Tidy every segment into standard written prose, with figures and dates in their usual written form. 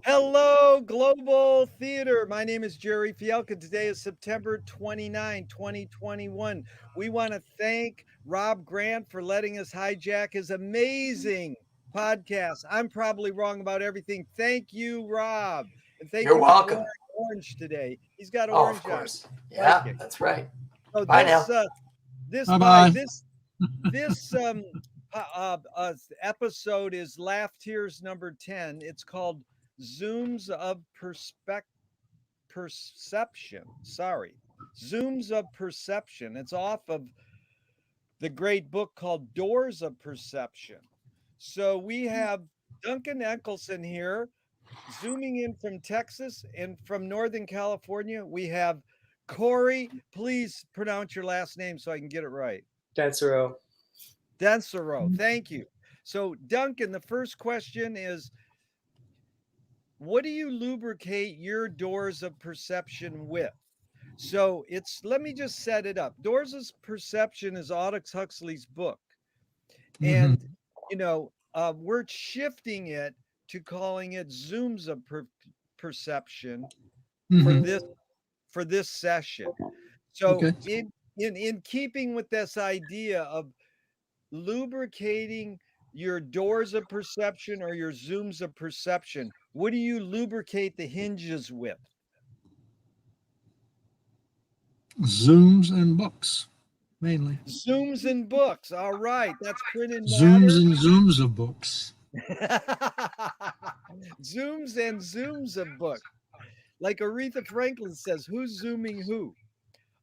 Hello, Global Theater. My name is Jerry Fielka. Today is September 29, 2021. We want to thank Rob Grant for letting us hijack his amazing podcast. I'm probably wrong about everything. Thank you, Rob. And thank You're you for wearing welcome. orange today. He's got Oh, of orange on. course. Yeah, Psychic. that's right. So Bye now. this Bye by bye. this episode is Laughtears number 10. It's called Zooms of Perception. Sorry. Zooms of Perception. It's off of the great book called Doors of Perception. So we have Duncan Echelson here, zooming in from Texas, and from Northern California, we have Corey. Please pronounce your last name so I can get it right. Dansereau. Dansereau. Thank you. So, Duncan, the first question is, what do you lubricate your doors of perception with? So let me just set it up. Doors of Perception is Aldous Huxley's book. Mhm. And, we're shifting it to calling it Zooms of Perception for Mhm. this session. So Okay. in keeping with this idea of lubricating your doors of perception or your zooms of perception, what do you lubricate the hinges with? Zooms and books, mainly. Zooms and books. All right, that's printed Zooms matter. and zooms of books. Zooms and zooms of books. Like Aretha Franklin says, who's zooming who?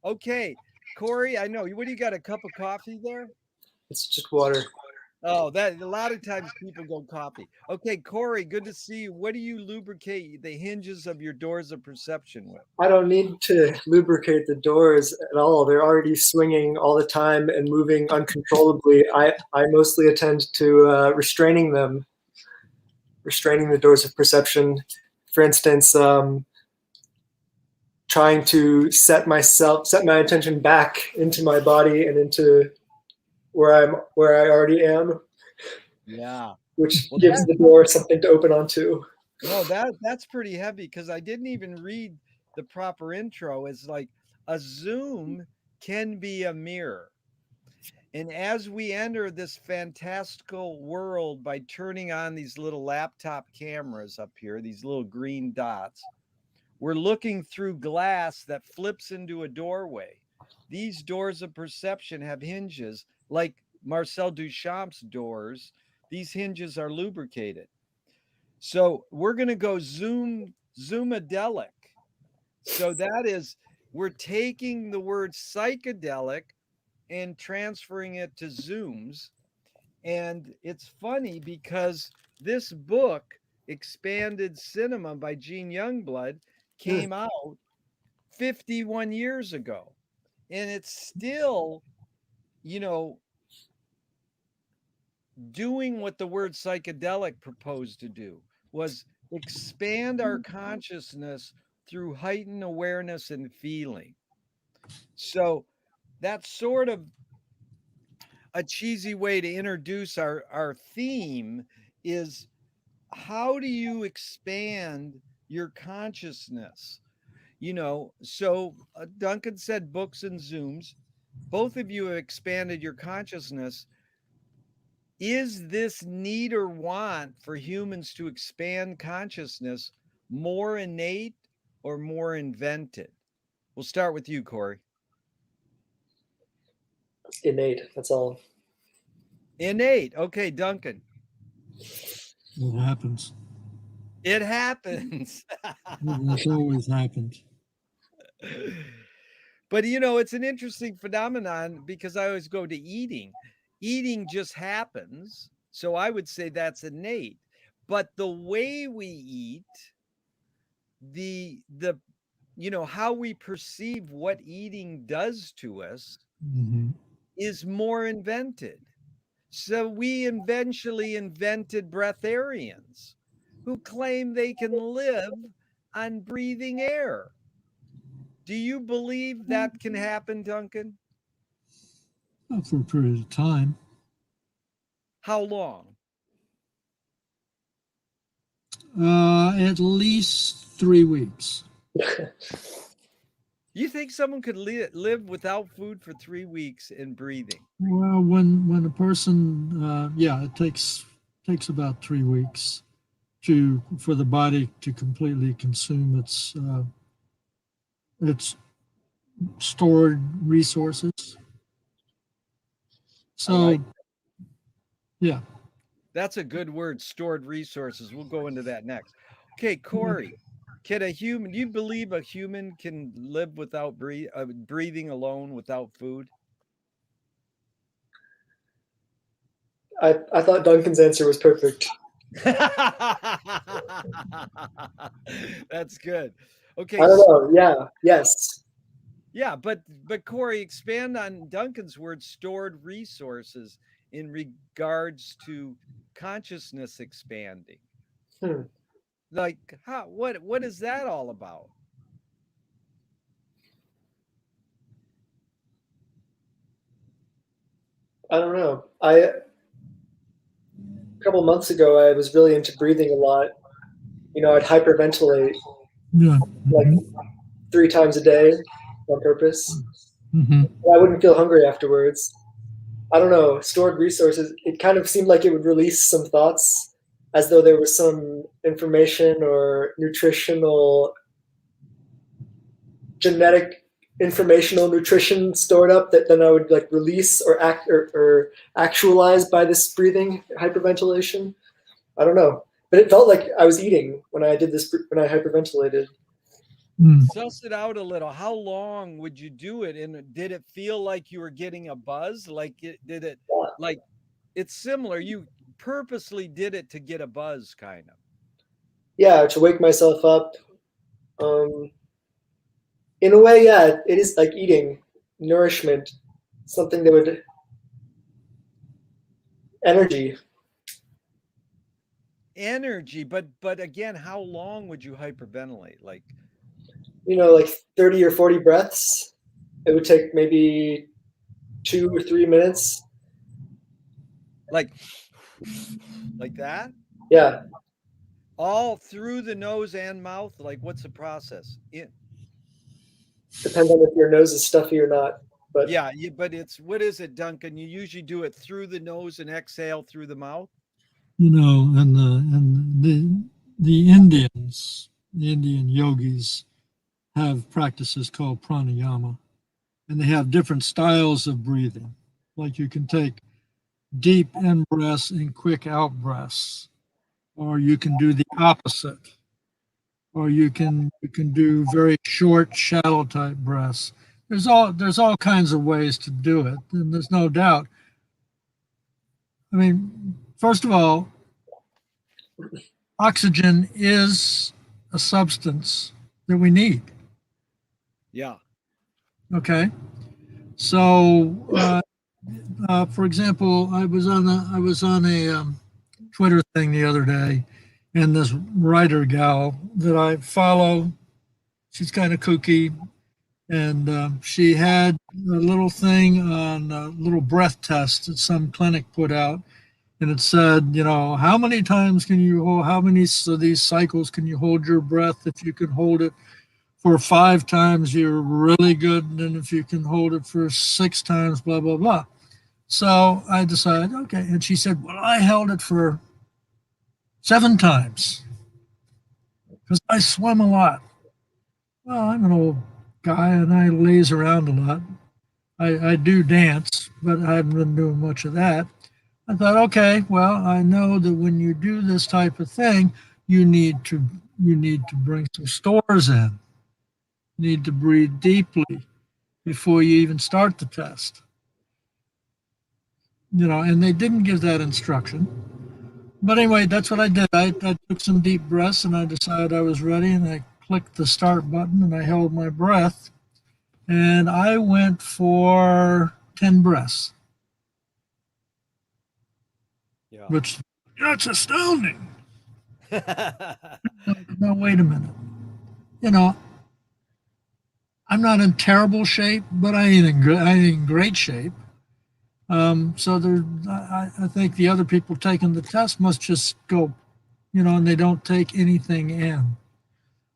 Okay, Corey, I know. What do you got? A cup of coffee there? It's just water. Oh, that a lot of times people go coffee. Okay, Corey, good to see you. What do you lubricate the hinges of your doors of perception with? I don't need to lubricate the doors at all. They're already swinging all the time and moving uncontrollably. I mostly attend to restraining them, restraining the doors of perception. For instance, trying to set my attention back into my body and into where I already am, Yeah. which Well, gives the door something to open onto. no, that's pretty heavy because I didn't even read the proper intro. It's like a zoom can be a mirror. And as we enter this fantastical world by turning on these little laptop cameras up here, these little green dots, we're looking through glass that flips into a doorway. These doors of perception have hinges like Marcel Duchamp's doors. These hinges are lubricated. So we're going to go zoomadelic. So that is, we're taking the word psychedelic and transferring it to zooms. And it's funny because this book, Expanded Cinema by Gene Youngblood, came out 51 years ago. And it's still, you know, doing what the word psychedelic proposed to do, was expand our consciousness through heightened awareness and feeling. So that's sort of a cheesy way to introduce our theme is, how do you expand your consciousness? So Duncan said books and zooms. Both of you have expanded your consciousness. Is this need or want for humans to expand consciousness more innate or more invented? We'll start with you, Corey. Innate. That's all. Innate. Okay, Duncan. It happens. It happens. It's always happened. But it's an interesting phenomenon because I always go to eating. Eating just happens. So I would say that's innate. But the way we eat, the how we perceive what eating does to us Mhm. is more invented. So we eventually invented breatharians who claim they can live on breathing air. Do you believe that can happen, Duncan? Well, for a period of time. How long? At least 3 weeks. You think someone could live without food for 3 weeks and breathing? Well, when a person, yeah, it takes about 3 weeks for the body to completely consume its stored resources. So, like yeah. That's a good word, stored resources. We'll go into that next. Okay, Corey, can a human, do you believe a human can live without breathing alone without food? I thought Duncan's answer was perfect. That's good. Okay. I don't know. Yeah. Yes. Yeah, but Corey, expand on Duncan's word, stored resources, in regards to consciousness expanding. Hmm. Like how what is that all about? I don't know. A couple months ago, I was really into breathing a lot. I'd hyperventilate Yeah. like Mhm. 3 times a day on purpose. Mhm. I wouldn't feel hungry afterwards. I don't know. Stored resources. It kind of seemed like it would release some thoughts, as though there was some information or nutritional, genetic, informational nutrition stored up that then I would like release or act or actualize by this breathing hyperventilation. I don't know, but it felt like I was eating when I did this when I hyperventilated. Mm. Suss it out a little. How long would you do it? And did it feel like you were getting a buzz? Did it like it's similar. You purposely did it to get a buzz, kind of. Yeah, to wake myself up. Um, in a way, yeah, it is like eating nourishment, something that would energy. Energy, but again, how long would you hyperventilate? Like Like 30 or 40 breaths. It would take maybe 2 or 3 minutes. like like that? Yeah, All through the nose and mouth? Like what's the process? depends on if your nose is stuffy or not. But Yeah, but it's what is it, Duncan? You usually do it through the nose and exhale through the mouth. And the Indian yogis have practices called pranayama, and they have different styles of breathing. Like you can take deep in breaths and quick out breaths, or you can do the opposite, or you can do very short, shallow type breaths. There's all kinds of ways to do it, and there's no doubt. I mean, first of all, oxygen is a substance that we need. Yeah. Okay, so for example, I was on a Twitter thing the other day, and this writer gal that I follow, she's kind of kooky, and she had a little thing on a little breath test that some clinic put out, and it said, how many times can you hold, how many of these cycles can you hold your breath? If you can hold it for 5 times, you're really good, and then if you can hold it for 6 times, blah blah blah. So I decided, okay. And she said, well, I held it for 7 times because I swim a lot. Well, I'm an old guy and I laze around a lot. I do dance, but I haven't been doing much of that. I thought, okay, well, I know that when you do this type of thing, you need to bring some stores in. You need to breathe deeply before you even start the test. And they didn't give that instruction. But anyway, that's what I did. I took some deep breaths and I decided I was ready, and I clicked the start button and I held my breath, and I went for 10 breaths, Yeah. which that's astounding. No, wait a minute. You know, I'm not in terrible shape, but I ain't in great shape. So I think the other people taking the test must just go, and they don't take anything in.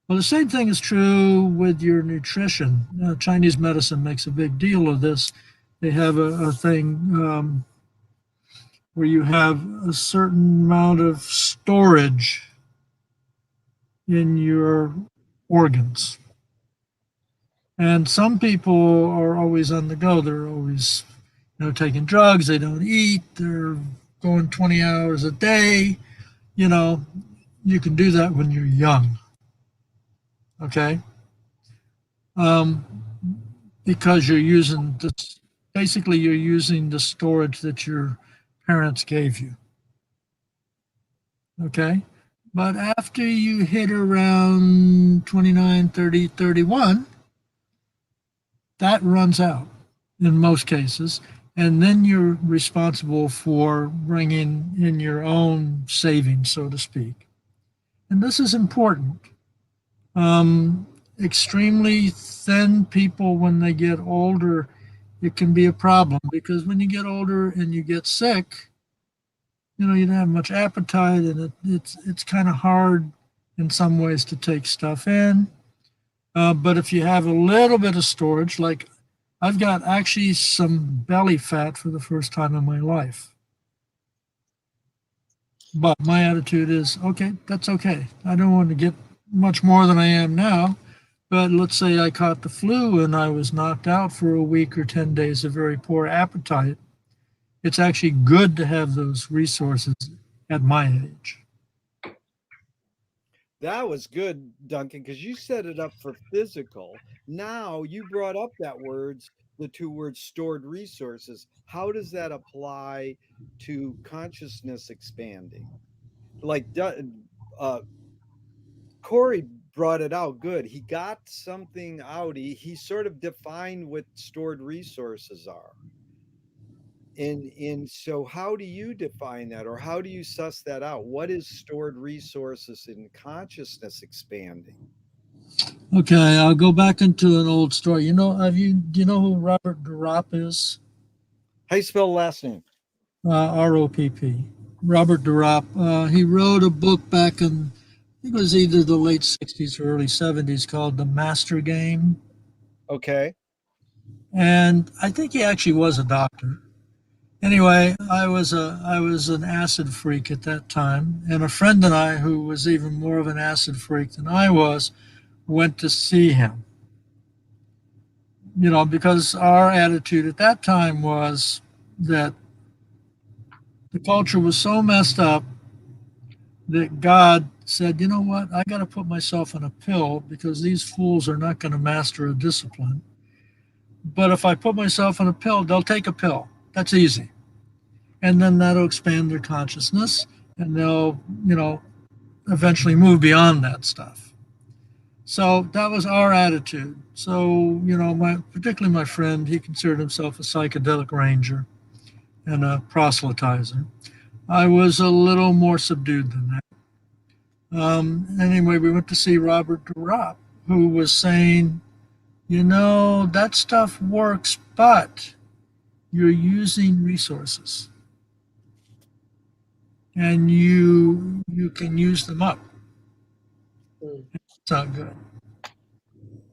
Well, the same thing is true with your nutrition. Chinese medicine makes a big deal of this. They have a thing where you have a certain amount of storage in your organs. And some people are always on the go. They're always, taking drugs. They don't eat. They're going 20 hours a day. You can do that when you're young. Okay. Um, because you're using this, basically you're using the storage that your parents gave you. Okay. But after you hit around 29, 30, 31, that runs out in most cases. And then you're responsible for bringing in your own savings, so to speak. And this is important. Extremely thin people, when they get older, it can be a problem because when you get older and you get sick, you don't have much appetite, and it's kind of hard in some ways to take stuff in. But if you have a little bit of storage, like I've got actually some belly fat for the first time in my life. But my attitude is, okay, that's okay. I don't want to get much more than I am now. But let's say I caught the flu and I was knocked out for a week or 10 days of very poor appetite. It's actually good to have those resources at my age. That was good, Duncan, because you set it up for physical. Now you brought up the two words stored resources. How does that apply to consciousness expanding? Like Corey brought it out good. He got something out. He sort of defined what stored resources are. And so how do you define that, or how do you suss that out? What is stored resources in consciousness expanding? Okay, I'll go back into an old story. Do you know who Robert Duropp is? How you spell last name? ROPP. Robert Duropp. He wrote a book back in, I think it was either the late 60s or early 70s, called The Master Game. Okay. And I think he actually was a doctor. Anyway, I was an acid freak at that time, and a friend and I, who was even more of an acid freak than I was, went to see him. Because our attitude at that time was that the culture was so messed up that God said, you know what, I got to put myself on a pill because these fools are not going to master a discipline. But if I put myself on a pill, they'll take a pill. That's easy. And then that'll expand their consciousness, and they'll, eventually move beyond that stuff. So that was our attitude. So, particularly my friend, he considered himself a psychedelic ranger and a proselytizer. I was a little more subdued than that. Anyway, we went to see Robert Duropp, who was saying, that stuff works, but you're using resources. And you can use them up. It's not good.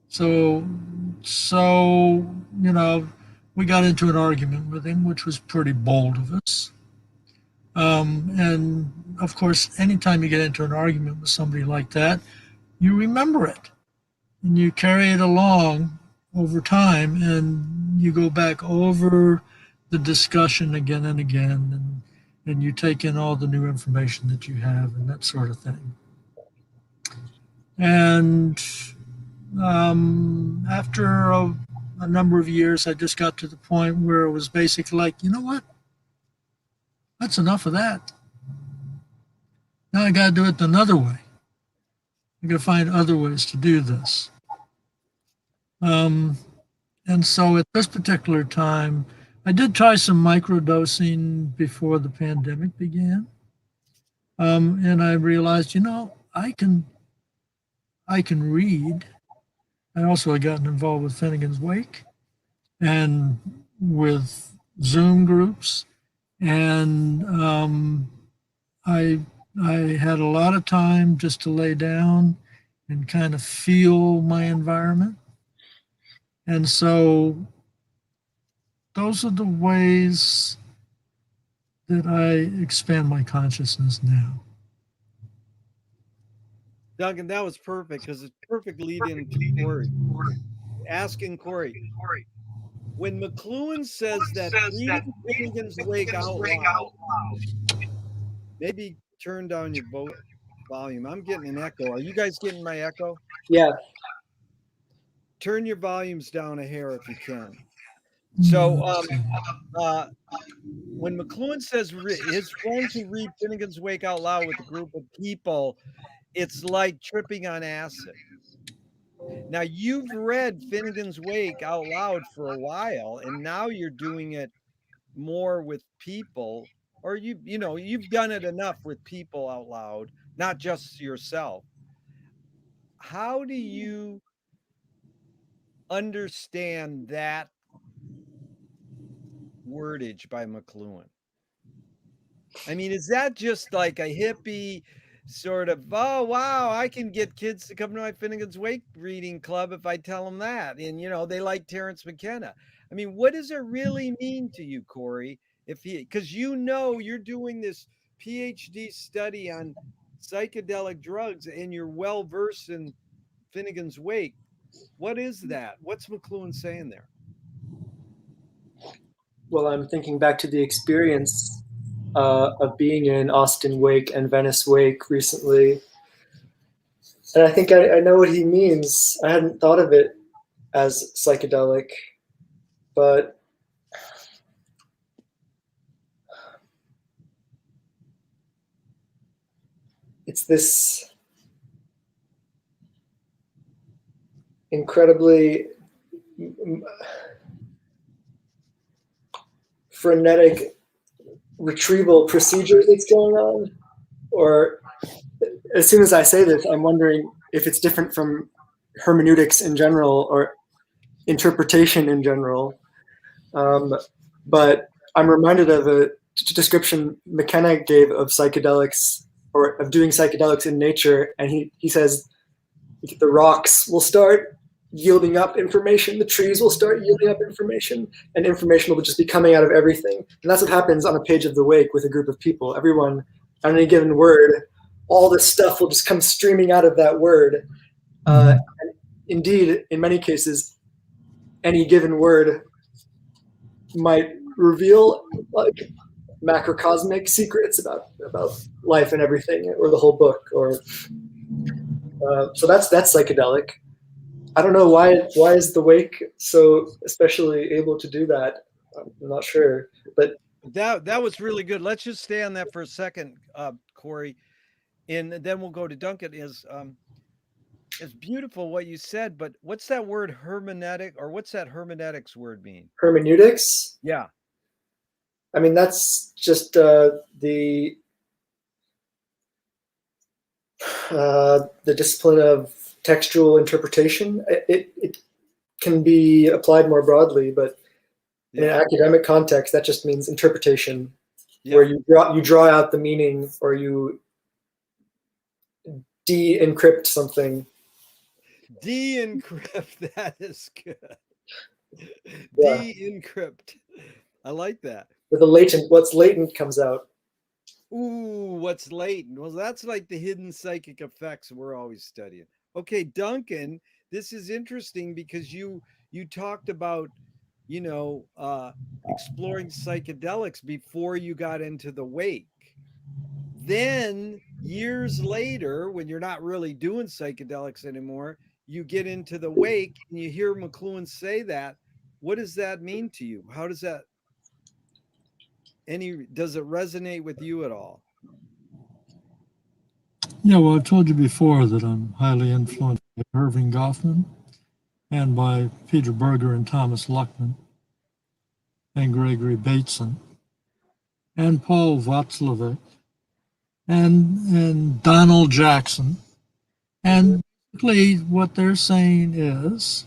So we got into an argument with him, which was pretty bold of us. And of course, anytime you get into an argument with somebody like that, you remember it and you carry it along over time, and you go back over the discussion again and again, and you take in all the new information that you have and that sort of thing. And after a number of years, I just got to the point where it was basically like, you know what? That's enough of that. Now I got to do it another way. I got to find other ways to do this. And so at this particular time, I did try some microdosing before the pandemic began. And I realized, I can read. I also had gotten involved with Finnegan's Wake and with Zoom groups. And I I had a lot of time just to lay down and kind of feel my environment. And so those are the ways that I expand my consciousness now. Duncan, that was perfect because it's perfect lead in to Corey. Asking Corey, when McLuhan says that reading Finnegan's Wake out loud, maybe turn down your volume. I'm getting an echo. Are you guys getting my echo? Yeah. Turn your volumes down a hair if you can. So, when McLuhan says his friends who read Finnegan's Wake out loud with a group of people, it's like tripping on acid. Now, you've read Finnegan's Wake out loud for a while, and now you're doing it more with people, or you've done it enough with people out loud, not just yourself. How do you understand that wordage by McLuhan? I mean, is that just like a hippie sort of, oh, wow, I can get kids to come to my Finnegan's Wake reading club if I tell them that? And, they like Terence McKenna. I mean, what does it really mean to you, Corey? Because you're doing this PhD study on psychedelic drugs and you're well versed in Finnegan's Wake. What is that? What's McLuhan saying there? Well, I'm thinking back to the experience of being in Austin Wake and Venice Wake recently. And I think I know what he means. I hadn't thought of it as psychedelic, but it's this incredibly frenetic retrieval procedure that's going on. Or as soon as I say this, I'm wondering if it's different from hermeneutics in general or interpretation in general. But I'm reminded of a description McKenna gave of psychedelics, or of doing psychedelics in nature. And he says the rocks will start yielding up information, the trees will start yielding up information, and information will just be coming out of everything. And that's what happens on a page of the Wake with a group of people. Everyone, on any given word, all this stuff will just come streaming out of that word. And indeed, in many cases, any given word might reveal like macrocosmic secrets about life and everything, or the whole book. Or so that's psychedelic. I don't know why is the Wake so especially able to do that. I'm not sure, but that was really good. Let's just stay on that for a second, Corey, and then we'll go to Duncan. It's beautiful what you said, but what's that word hermeneutic, or what's that hermeneutics word mean? Hermeneutics? Yeah. I mean, that's just the discipline of textual interpretation. It can be applied more broadly, but in an academic context, that just means interpretation, where you draw out the meaning, or you de-encrypt something. De-encrypt, that is good. Yeah. De-encrypt. I like that. With what's latent comes out. Ooh, what's latent? Well, that's like the hidden psychic effects we're always studying. Okay, Duncan, this is interesting because you talked about, exploring psychedelics before you got into the Wake. Then years later, when you're not really doing psychedelics anymore, you get into the Wake and you hear McLuhan say that. What does that mean to you? How does that does it resonate with you at all? Yeah, well, I've told you before that I'm highly influenced by Irving Goffman and by Peter Berger and Thomas Luckman and Gregory Bateson and Paul Václavic and Donald Jackson. And basically what they're saying is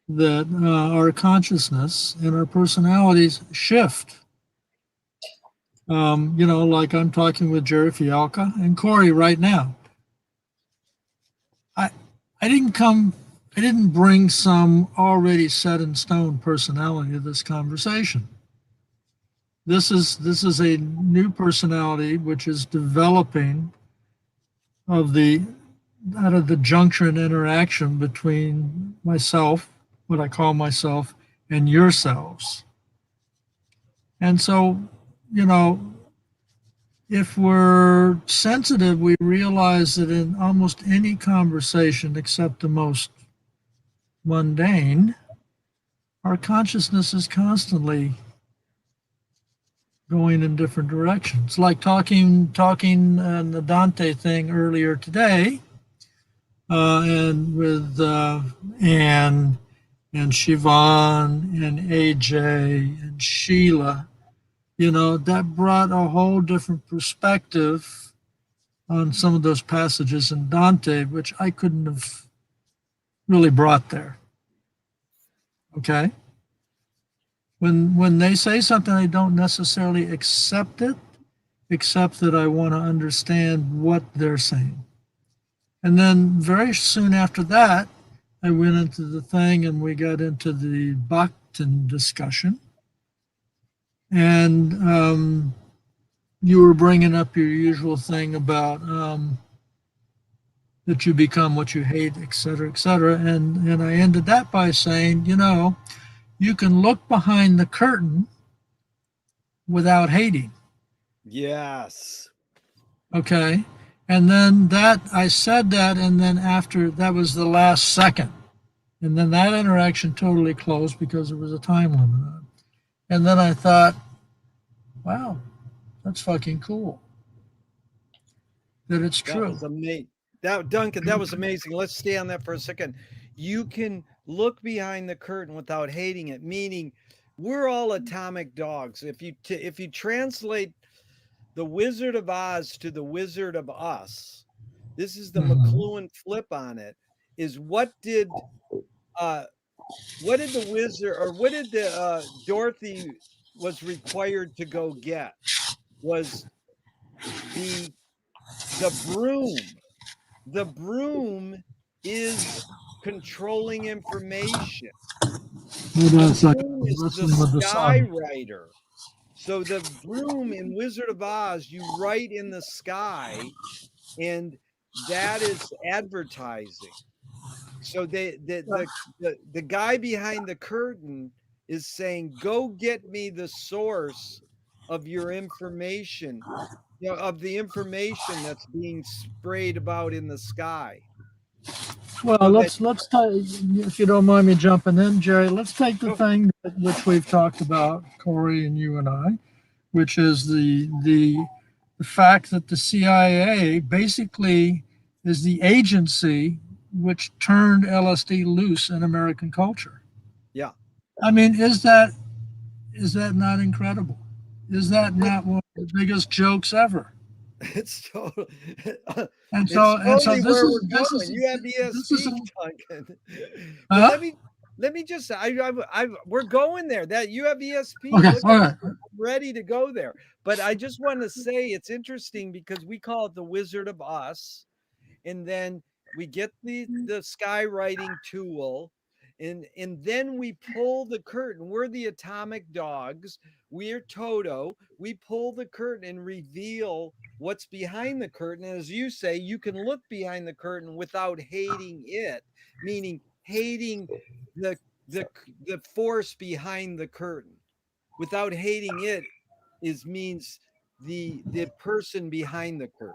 that our consciousness and our personalities shift. Like I'm talking with Jerry Fialka and Corey right now. I I didn't bring some already set in stone personality to this conversation. This is a new personality which is developing of the out of the juncture and interaction between myself, what I call myself, and yourselves. And so, you know, if we're sensitive, we realize that in almost any conversation, except the most mundane, our consciousness is constantly going in different directions. Like talking on the Dante thing earlier today, and with Anne and Siobhan and AJ and Sheila, that brought a whole different perspective on some of those passages in Dante, which I couldn't have really brought there. Okay? When they say something, I don't necessarily accept it, except that I want to understand what they're saying. And then very soon after that, I went into the thing and we got into the Bakhtin discussion. And you were bringing up your usual thing about that you become what you hate, et cetera, et cetera. And I ended that by saying, you can look behind the curtain without hating. Yes. Okay. And then I said that, and then after that was the last second. And then that interaction totally closed because there was a time limit on it. And then I thought, wow, that's fucking cool. That it's true. That was amazing. Duncan, that was amazing. Let's stay on that for a second. You can look behind the curtain without hating it, meaning we're all atomic dogs. If you translate the Wizard of Oz to the Wizard of Us, this is the McLuhan flip on it. Is what did the wizard, or what did the Dorothy was required to go get? Was the broom. The broom is controlling information. The broom is the skywriter. So the broom in Wizard of Oz, you write in the sky, and that is advertising. So the guy behind the curtain is saying, "Go get me the source of your information, of the information that's being sprayed about in the sky." Well, So let's if you don't mind me jumping in, Jerry, let's take the thing which we've talked about, Corey and you and I, which is the fact that the CIA basically is the agency which turned LSD loose in American culture. Yeah. I mean, is that not incredible? Is that not one of the biggest jokes ever? It's totally, and so this we're going. going. You have ESP, Duncan. But let me just say, we're going there. That you have ESP. Okay, all right. I'm ready to go there. But I just want to say it's interesting because we call it the Wizard of Us, and then we get the skywriting tool, and then we pull the curtain. We're the atomic dogs. We're Toto. We pull the curtain and reveal what's behind the curtain. As you say, you can look behind the curtain without hating it, meaning hating the force behind the curtain. Without hating it means the person behind the curtain.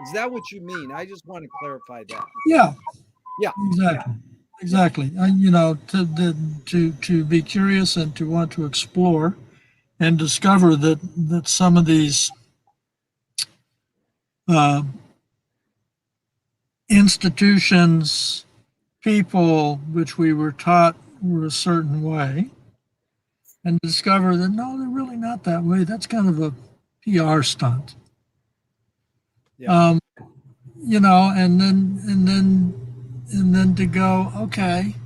Is that what you mean? I just want to clarify that. Yeah. Yeah. Exactly. To be curious and to want to explore and discover that some of these institutions, people which we were taught were a certain way, and discover that no, they're really not that way. That's kind of a PR stunt. Yeah. And then to go, okay,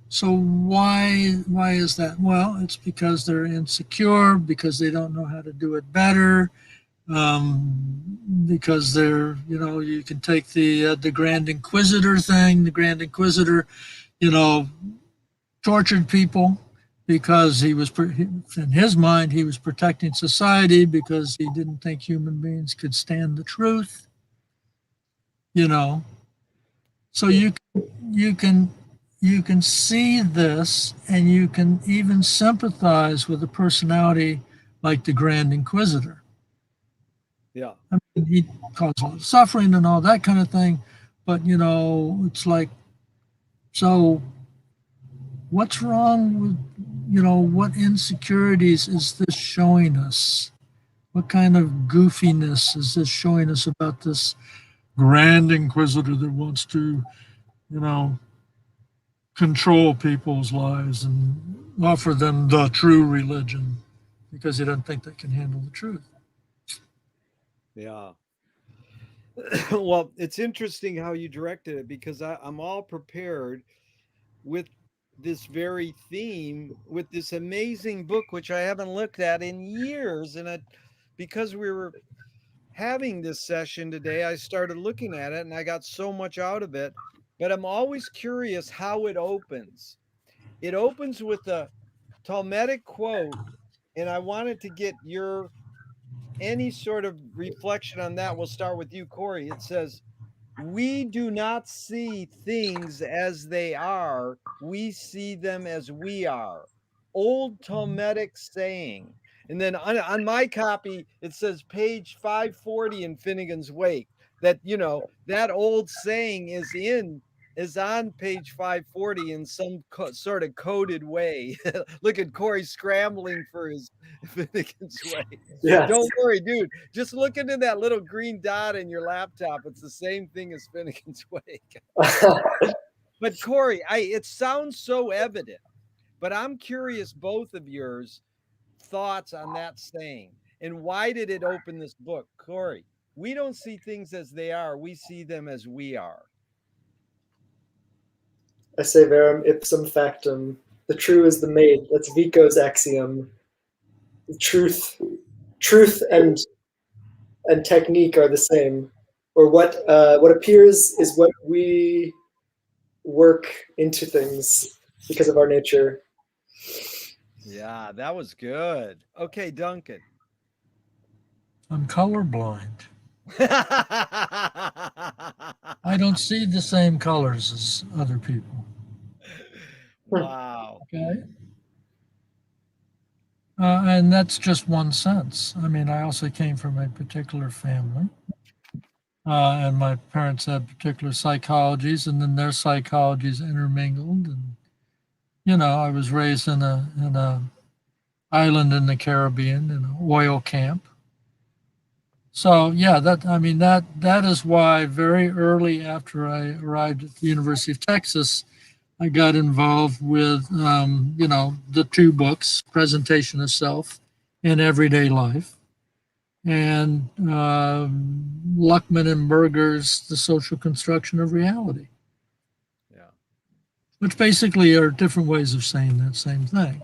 so why is that? Well, it's because they're insecure, because they don't know how to do it better, because they're, you can take the Grand Inquisitor thing. The Grand Inquisitor, you know, tortured people because in his mind, he was protecting society because he didn't think human beings could stand the truth, you know. So you can you can see this, and you can even sympathize with a personality like the Grand Inquisitor. Yeah. I mean, he caused a lot of suffering and all that kind of thing, but it's like, so what's wrong with, what insecurities is this showing us? What kind of goofiness is this showing us about this Grand Inquisitor that wants to, you know, control people's lives and offer them the true religion because he doesn't think they can handle the truth? Yeah. Well, it's interesting how you directed it because I'm all prepared with this very theme, with this amazing book, which I haven't looked at in years. And because we were having this session today, I started looking at it and I got so much out of it. But I'm always curious how it opens. It opens with a Talmudic quote, and I wanted to get your any sort of reflection on that. We'll start with you, Corey. It says, "We do not see things as they are, we see them as we are." Old Talmudic saying. And then on my copy, it says page 540 in Finnegan's Wake. That, that old saying is on page 540 in some sort of coded way. Look at Corey scrambling for his Finnegan's Wake. Yes. Don't worry, dude. Just look into that little green dot in your laptop. It's the same thing as Finnegan's Wake. But Corey, it sounds so evident, but I'm curious both of yours thoughts on that saying. And why did it open this book? Corey, we don't see things as they are, we see them as we are. I say verum ipsum factum. The true is the made. That's Vico's axiom. Truth and technique are the same, or what appears is what we work into things because of our nature. Yeah, that was good. Okay, Duncan. I'm colorblind. I don't see the same colors as other people. Wow. Okay. And that's just one sense. I mean, I also came from a particular family, and my parents had particular psychologies, and then their psychologies intermingled. And I was raised in a island in the Caribbean in an oil camp. So yeah, that is why very early after I arrived at the University of Texas, I got involved with, the two books, Presentation of Self and Everyday Life, and Luckman and Berger's The Social Construction of Reality. Yeah. Which basically are different ways of saying that same thing.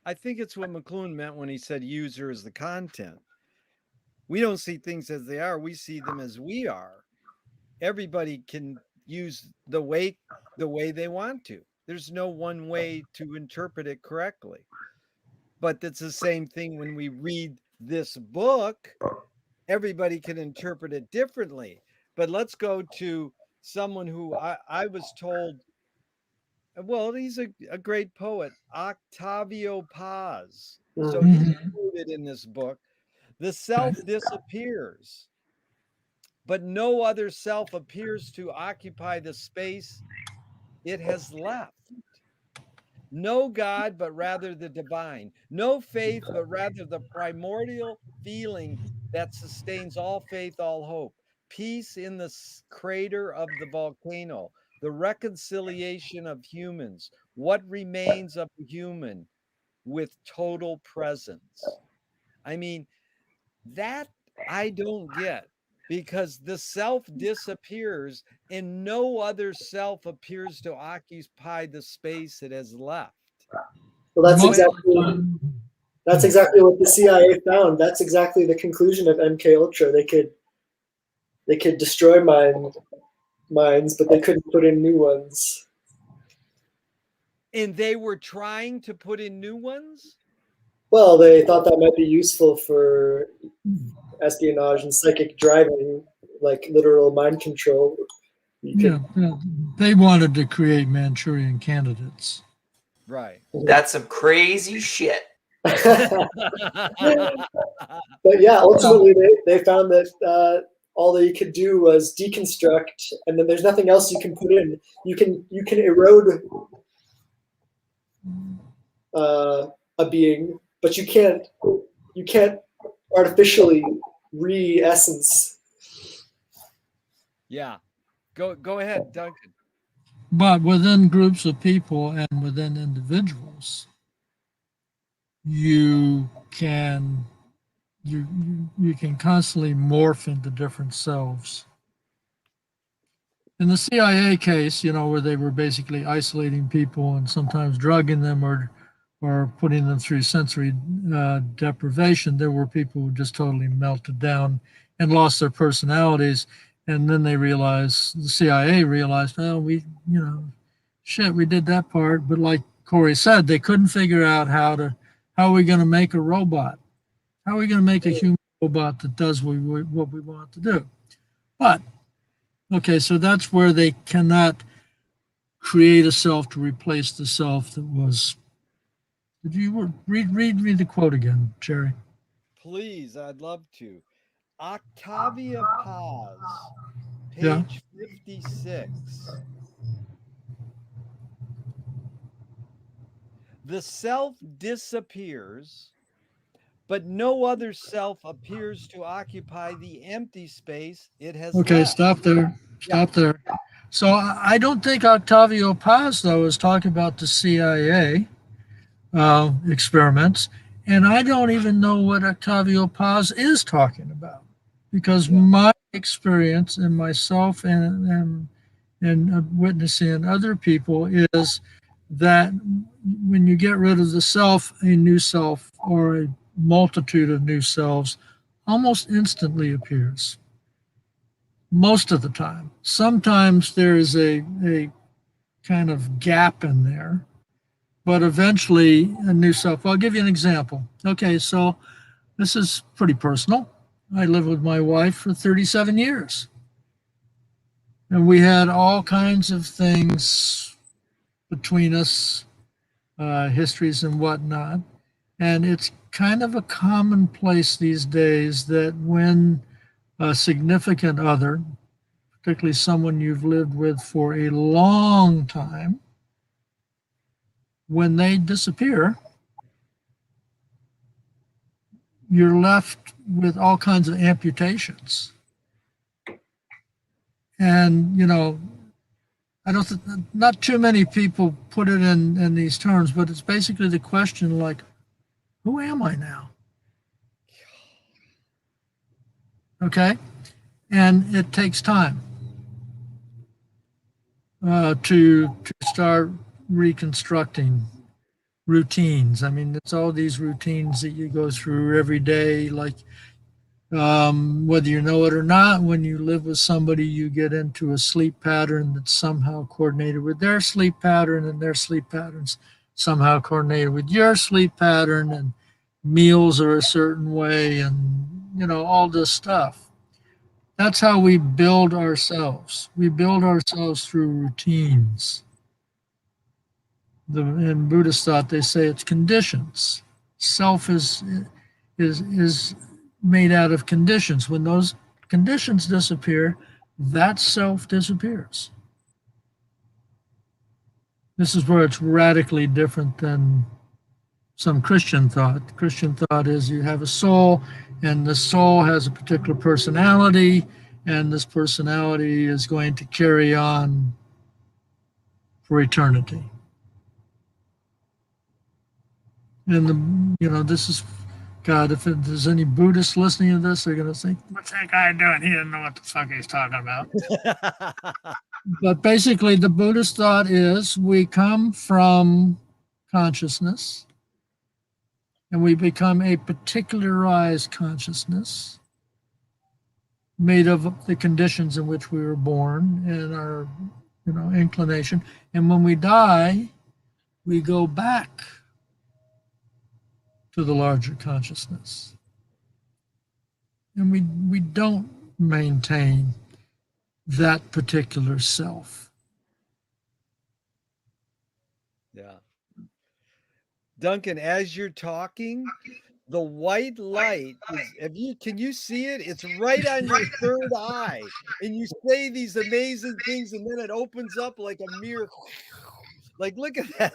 I think it's what McLuhan meant when he said user is the content. We don't see things as they are, we see them as we are. Everybody can use the way they want to. There's no one way to interpret it correctly. But it's the same thing when we read this book, everybody can interpret it differently. But let's go to someone who I was told, well, he's a great poet, Octavio Paz. So he's quoted in this book. The self disappears, but no other self appears to occupy the space it has left. No God, but rather the divine. No faith, but rather the primordial feeling that sustains all faith, all hope. Peace in the crater of the volcano. The reconciliation of humans. What remains of the human with total presence. I mean, that I don't get because the self disappears and no other self appears to occupy the space it has left. Well, Most That's exactly what the CIA found. That's exactly the conclusion of MK Ultra. They could destroy minds, but they couldn't put in new ones. And they were trying to put in new ones? Well, they thought that might be useful for espionage and psychic driving, like literal mind control. Yeah, they wanted to create Manchurian candidates. Right. That's some crazy shit. But yeah, ultimately they found that all they could do was deconstruct, and then there's nothing else you can put in. You can erode a being, but you can't artificially re-essence. Yeah. Go ahead, Duncan. But within groups of people and within individuals, you can constantly morph into different selves. In the CIA case, where they were basically isolating people and sometimes drugging them or putting them through sensory deprivation, there were people who just totally melted down and lost their personalities. And then the CIA realized, oh, we did that part. But like Corey said, they couldn't figure out how are we going to make a robot? How are we going to make a human robot that does what we want it to do? But, okay, so that's where they cannot create a self to replace the self that was. Did you read the quote again, Jerry? Please, I'd love to. Octavia Paz, Yeah. page 56. The self disappears, but no other self appears to occupy the empty space it has Okay, left. stop there. Stop there. So I don't think Octavio Paz, though, is talking about the CIA experiments. And I don't even know what Octavio Paz is talking about, because my experience and myself and witnessing other people is that when you get rid of the self, a new self or a multitude of new selves almost instantly appears. Most of the time. Sometimes there is a kind of gap in there, but eventually a new self. I'll give you an example. Okay, so this is pretty personal. I lived with my wife for 37 years. And we had all kinds of things between us, histories and whatnot. And it's kind of a commonplace these days that when a significant other, particularly someone you've lived with for a long time, when they disappear, you're left with all kinds of amputations. And, not too many people put it in these terms, but it's basically the question like, who am I now? Okay? And it takes time to start reconstructing routines. I mean, it's all these routines that you go through every day, like whether you know it or not, when you live with somebody, you get into a sleep pattern that's somehow coordinated with their sleep pattern, and their sleep patterns somehow coordinated with your sleep pattern, and meals are a certain way, and all this stuff. That's how we build ourselves. We build ourselves through routines. In Buddhist thought, they say it's conditions. Self is made out of conditions. When those conditions disappear, that self disappears. This is where it's radically different than some Christian thought. Christian thought is you have a soul, and the soul has a particular personality, and this personality is going to carry on for eternity. And this is, God, if there's any Buddhists listening to this, they're going to think, what's that guy doing? He doesn't know what the fuck he's talking about. But basically, the Buddhist thought is we come from consciousness, and we become a particularized consciousness made of the conditions in which we were born and our, inclination. And when we die, we go back to the larger consciousness. And we don't maintain that particular self. Yeah. Duncan, as you're talking, the white light is, can you see it? It's right on your third eye. And you say these amazing things, and then it opens up like a mirror. Like, look at that.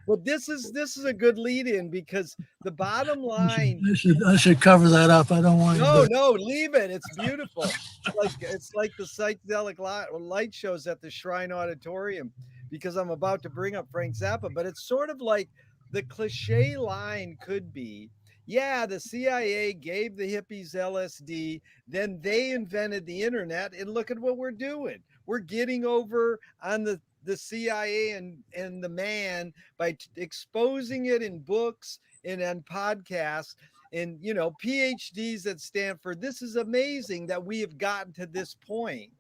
But this is a good lead in, because the bottom line. I should cover that up. I don't want you to. No, leave it. It's beautiful. It's like the psychedelic light shows at the Shrine Auditorium, because I'm about to bring up Frank Zappa, but it's sort of like the cliche line could be, yeah, the CIA gave the hippies LSD, then they invented the internet, and look at what we're doing. We're getting over on the CIA and the man by exposing it in books and on podcasts and, PhDs at Stanford. This is amazing that we have gotten to this point.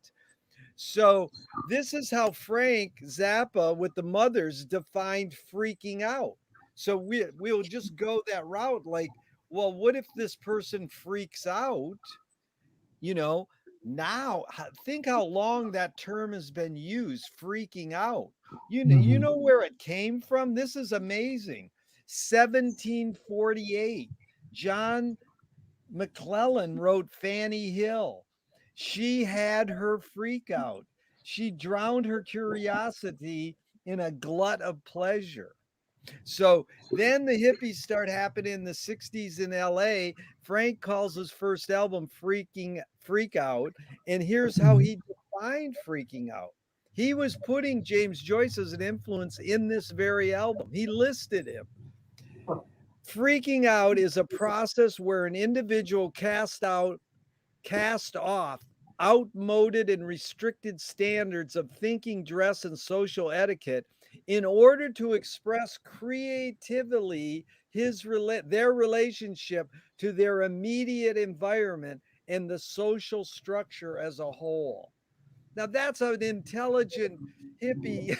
So this is how Frank Zappa with the mothers defined freaking out. So we'll just go that route. Like, well, what if this person freaks out? Now think how long that term has been used, freaking out. You know where it came from? This is amazing. 1748. John McClellan wrote Fanny Hill. She had her freak out. She drowned her curiosity in a glut of pleasure. So then the hippies start happening in the 60s in LA. Frank calls his first album Freak Out. And here's how he defined freaking out. He was putting James Joyce as an influence in this very album. He listed him. Freaking out is a process where an individual cast off outmoded and restricted standards of thinking, dress, and social etiquette in order to express creatively their relationship to their immediate environment and the social structure as a whole. Now that's an intelligent hippie.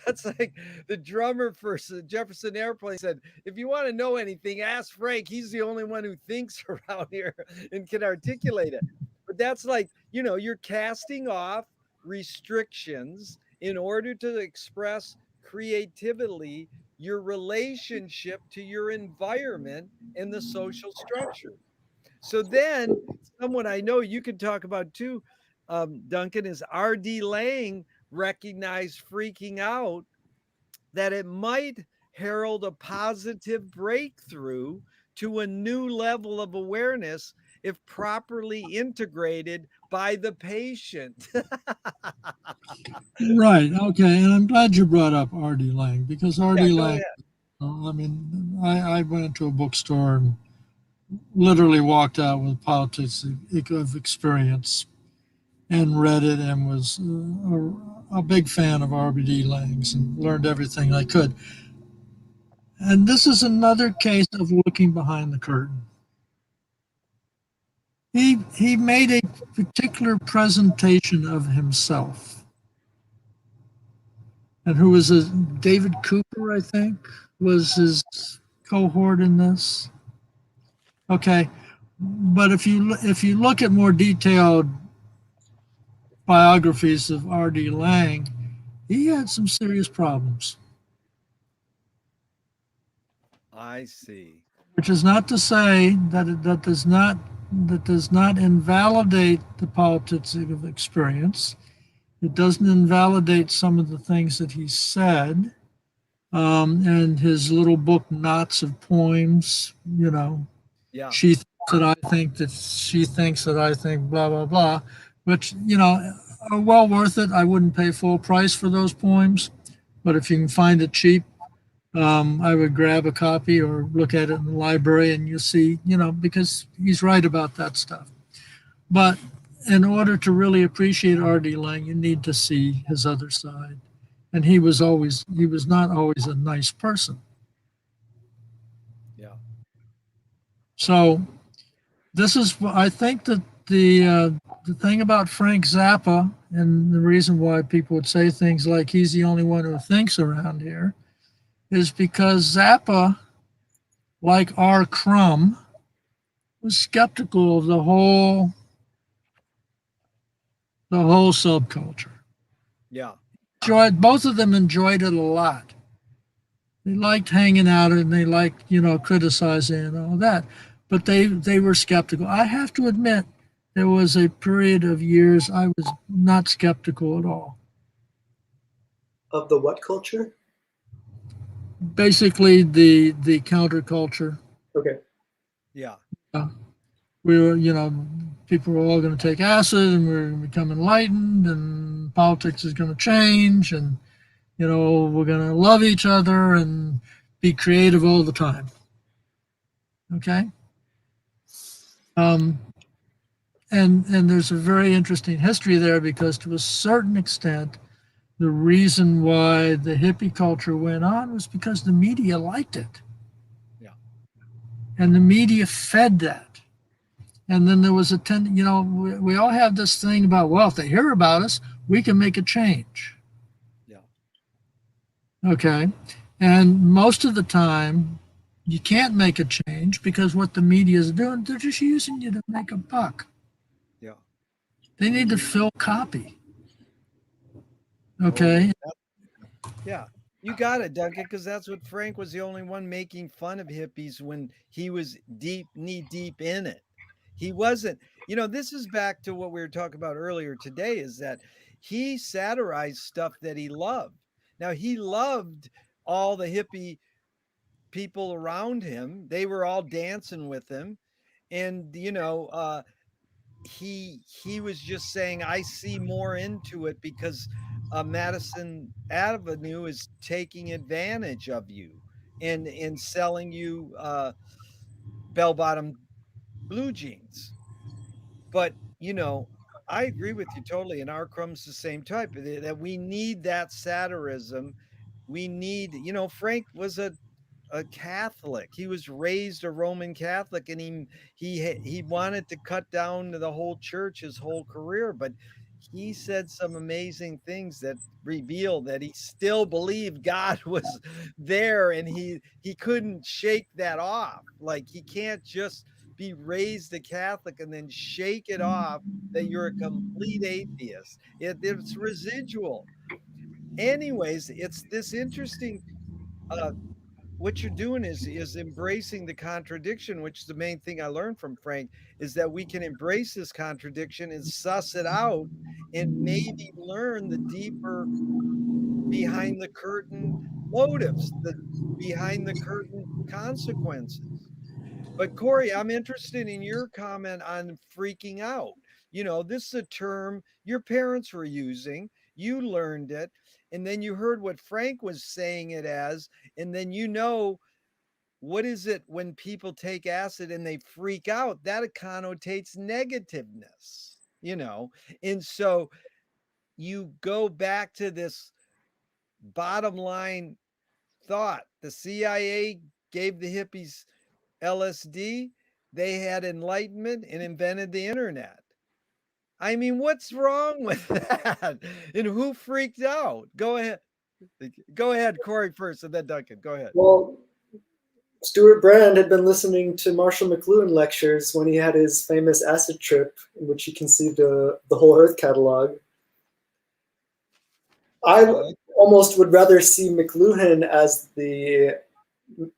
That's like the drummer for Jefferson Airplane said, if you want to know anything, ask Frank. He's the only one who thinks around here and can articulate it. But that's like, you're casting off restrictions in order to express creatively your relationship to your environment and the social structure. So then someone I know you could talk about too, Duncan, is R.D. Laing recognized freaking out that it might herald a positive breakthrough to a new level of awareness if properly integrated by the patient. Right. Okay. And I'm glad you brought up R.D. Laing, because R.D. Laing, I went into a bookstore and literally walked out with Politics of Experience and read it, and was a big fan of R.D. Laing's and learned everything I could. And this is another case of looking behind the curtain. He made a particular presentation of himself. And who was David Cooper, I think, was his cohort in this. Okay, but if you look at more detailed biographies of R.D. Laing, he had some serious problems. I see. Which is not to say that does not invalidate the Politics of Experience. It doesn't invalidate some of the things that he said, and his little book Knots of Poems. Yeah. She thinks that I think that she thinks that I think blah blah blah, which are well worth it. I wouldn't pay full price for those poems, but if you can find it cheap, I would grab a copy or look at it in the library, and you'll see, because he's right about that stuff. But in order to really appreciate R.D. Laing, you need to see his other side. And he was not always a nice person. Yeah. So this is, I think that the thing about Frank Zappa, and the reason why people would say things like he's the only one who thinks around here, is because Zappa, like R. Crumb, was skeptical of the whole subculture. Yeah. Both of them enjoyed it a lot. They liked hanging out and they liked, criticizing and all that. But they were skeptical. I have to admit, there was a period of years I was not skeptical at all. Of the what culture? Basically, the counterculture. Okay. Yeah. We were, people were all going to take acid and we we're going to become enlightened and politics is going to change and, we're going to love each other and be creative all the time. Okay? And there's a very interesting history there because to a certain extent, the reason why the hippie culture went on was because the media liked it. Yeah. And the media fed that. And then there was we all have this thing about, well, if they hear about us, we can make a change. Yeah. Okay. And most of the time, you can't make a change because what the media is doing, they're just using you to make a buck. Yeah. They need to fill copy. Okay. Yeah. You got it, Duncan, because that's what Frank was the only one making fun of hippies when he was knee deep in it. He wasn't, this is back to what we were talking about earlier today, is that he satirized stuff that he loved. Now, he loved all the hippie people around him. They were all dancing with him. And, he was just saying, I see more into it because Madison Avenue is taking advantage of you and selling you bell-bottom blue jeans. But, I agree with you totally. And our Crumb's the same type that we need that satirism. We need, Frank was a Catholic. He was raised a Roman Catholic, and he wanted to cut down the whole church his whole career, but he said some amazing things that reveal that he still believed God was there, and he couldn't shake that off. Like, he can't just be raised a Catholic and then shake it off that you're a complete atheist. It's residual. Anyways, it's this interesting what you're doing is embracing the contradiction, which is the main thing I learned from Frank, is that we can embrace this contradiction and suss it out and maybe learn the deeper behind the curtain motives, the behind the curtain consequences. But Corey, I'm interested in your comment on freaking out. This is a term your parents were using, you learned it, and then you heard what Frank was saying it as, and then what is it when people take acid and they freak out? That connotates negativeness, and so you go back to this bottom line thought. The CIA gave the hippies LSD, they had enlightenment and invented the internet. I mean, what's wrong with that? And who freaked out? Go ahead, Corey first, and then Duncan. Go ahead. Well, Stuart Brand had been listening to Marshall McLuhan lectures when he had his famous acid trip, in which he conceived the Whole Earth catalog. I almost would rather see McLuhan as the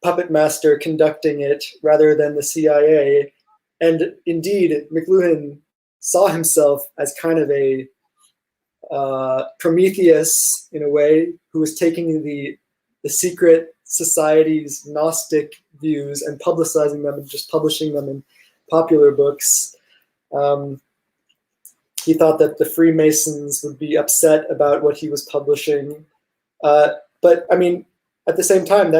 puppet master conducting it rather than the CIA. And indeed, McLuhan saw himself as kind of a Prometheus, in a way, who was taking the secret society's Gnostic views and publicizing them and just publishing them in popular books. He thought that the Freemasons would be upset about what he was publishing. But I mean, at the same time,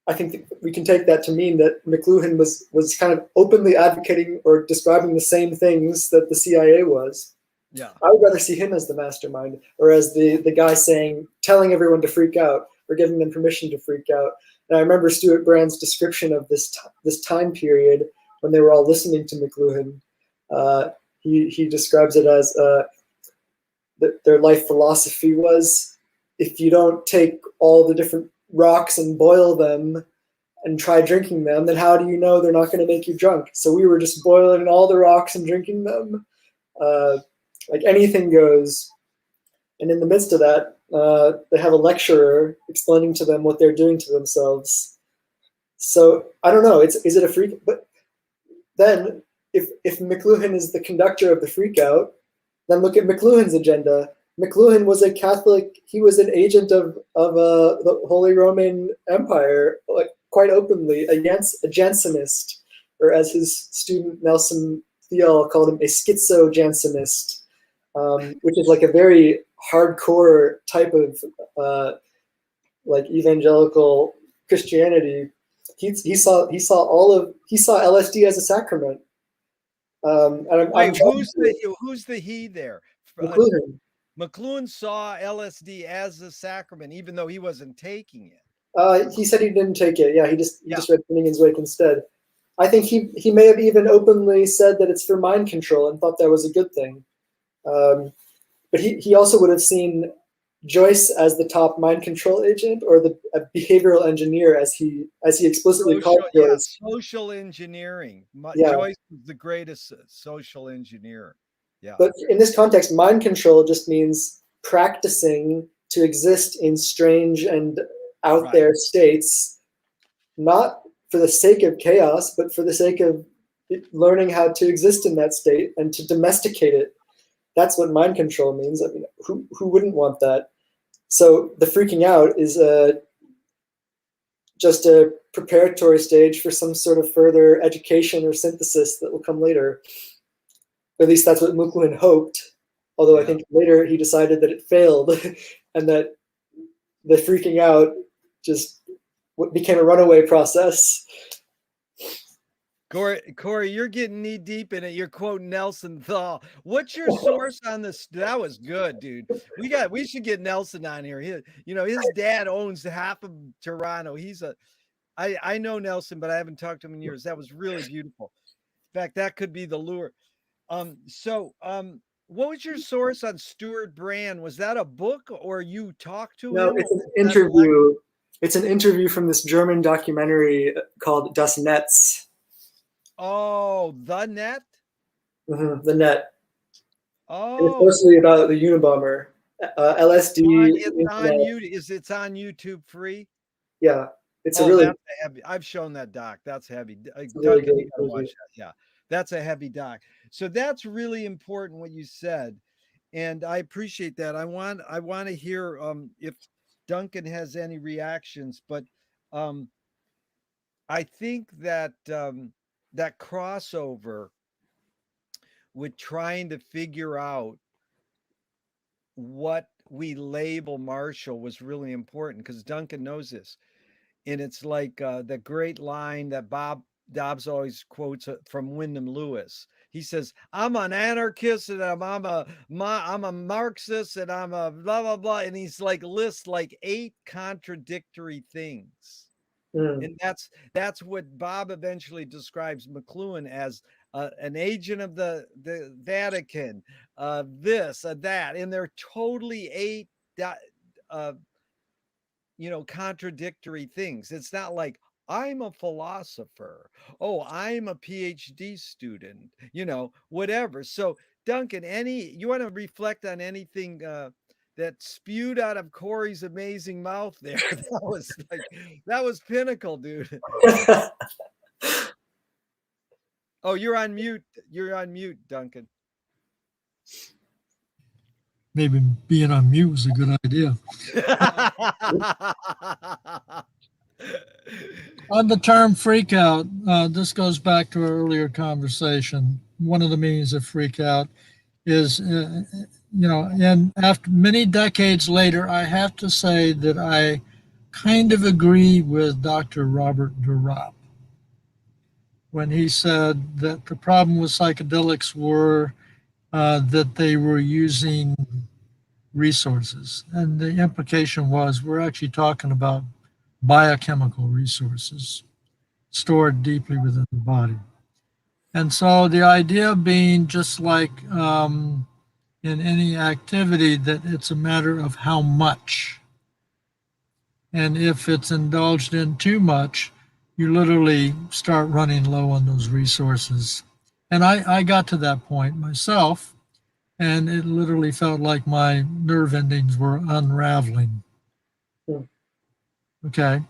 I think we can take that to mean that McLuhan was kind of openly advocating or describing the same things that the CIA was. Yeah. I would rather see him as the mastermind, or as the guy telling everyone to freak out or giving them permission to freak out. And I remember Stuart Brand's description of this time period when they were all listening to McLuhan. He describes it as their life philosophy was, if you don't take all the different rocks and boil them and try drinking them, then how do you know they're not going to make you drunk? So we were just boiling all the rocks and drinking them. Like anything goes. And in the midst of that, they have a lecturer explaining to them what they're doing to themselves. So I don't know, is it a freak? But then if McLuhan is the conductor of the freak out, then look at McLuhan's agenda. McLuhan was a Catholic. He was an agent of the Holy Roman Empire, like quite openly, a Jansenist, or as his student Nelson Thiel called him, a schizo-Jansenist, which is like a very hardcore type of like evangelical Christianity. He saw LSD as a sacrament. Wait, who's the he there? McLuhan. McLuhan saw LSD as a sacrament, even though he wasn't taking it. He said he didn't take it. Yeah, he just read Finnegan's Wake instead. I think he may have even openly said that it's for mind control and thought that was a good thing. But he also would have seen Joyce as the top mind control agent, or the behavioral engineer, as he explicitly called Joyce. Yeah, social engineering. Yeah. Joyce was the greatest social engineer. Yeah. But in this context, mind control just means practicing to exist in strange and out there states, not for the sake of chaos, but for the sake of learning how to exist in that state and to domesticate it. That's what mind control means. I mean, who wouldn't want that? So the freaking out is just a preparatory stage for some sort of further education or synthesis that will come later. At least that's what McLuhan hoped. Although I think later he decided that it failed and that the freaking out just became a runaway process. Corey, you're getting knee deep in it. You're quoting Nelson Thal. What's your source on this? That was good, dude. We should get Nelson on here. His dad owns half of Toronto. I know Nelson, but I haven't talked to him in years. That was really beautiful. In fact, that could be the lure. What was your source on Stuart Brand? Was that a book or you talked to him? No, it's an interview. It's an interview from this German documentary called Das Netz. Oh, The Net? Mm-hmm, The Net. Oh. And it's mostly about the Unabomber. LSD. It's on YouTube free? Yeah. It's a really... That's a heavy. I've shown that doc. That's heavy. Really Duncan, you gotta watch that. Yeah. That's a heavy doc. So that's really important what you said. And I appreciate that. I want to hear if Duncan has any reactions, but I think that that crossover with trying to figure out what we label Marshall was really important, because Duncan knows this. And it's like the great line that Bob Dobbs always quotes from Wyndham Lewis. He says, "I'm an anarchist and I'm a Marxist and I'm a blah blah blah," and he's like lists like 8 contradictory things. And that's what Bob eventually describes McLuhan as, an agent of the Vatican, this, that, and they're totally 8 contradictory things. It's not like, I'm a philosopher. Oh, I'm a PhD student, whatever. So Duncan, you want to reflect on anything that spewed out of Corey's amazing mouth there? That was pinnacle, dude. Oh, you're on mute. You're on mute, Duncan. Maybe being on mute was a good idea. On the term freak out, this goes back to our earlier conversation. One of the meanings of freak out is, and after many decades later, I have to say that I kind of agree with Dr. Robert Durop when he said that the problem with psychedelics were that they were using resources. And the implication was we're actually talking about biochemical resources stored deeply within the body. And so the idea being just like in any activity, that it's a matter of how much. And if it's indulged in too much, you literally start running low on those resources. And I got to that point myself, and it literally felt like my nerve endings were unraveling. Okay.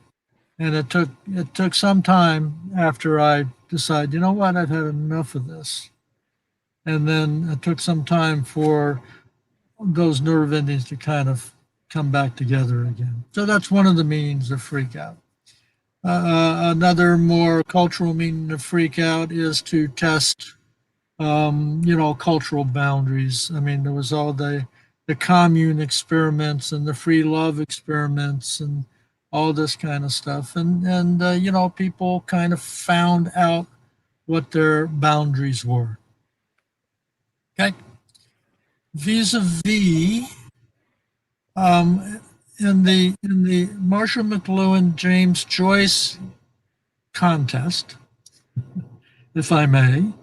And it took some time after I decided, you know what, I've had enough of this. And then it took some time for those nerve endings to kind of come back together again. So that's one of the meanings of freak out. Another more cultural meaning of freak out is to test, cultural boundaries. I mean, there was all the commune experiments and the free love experiments and all this kind of stuff. And people kind of found out what their boundaries were. Okay. Vis-a-vis, in the Marshall McLuhan James Joyce contest, if I may,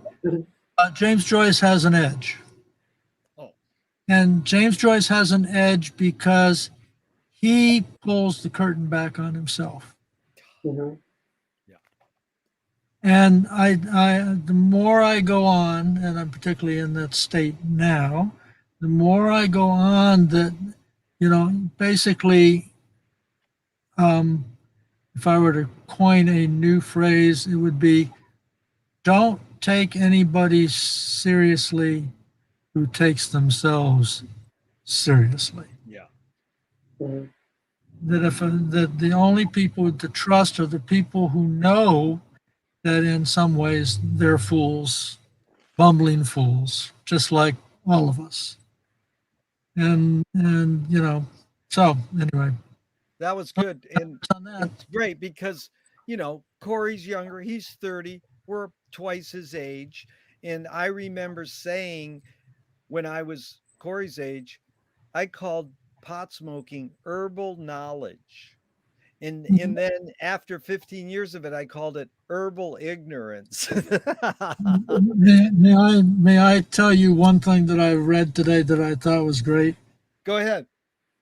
James Joyce has an edge. Oh. And James Joyce has an edge because he pulls the curtain back on himself. Mm-hmm. Yeah. And the more I go on, and I'm particularly in that state now, the more I go on that, basically, if I were to coin a new phrase, it would be, don't take anybody seriously who takes themselves seriously. Yeah. Mm-hmm. That the only people to trust are the people who know that in some ways they're fools, bumbling fools, just like all of us. And so anyway. That was good. And On that. it's great because, Corey's younger. He's 30. We're twice his age. And I remember saying when I was Corey's age, I called pot smoking herbal knowledge. And then after 15 years of it, I called it herbal ignorance. May I tell you one thing that I read today that I thought was great? Go ahead.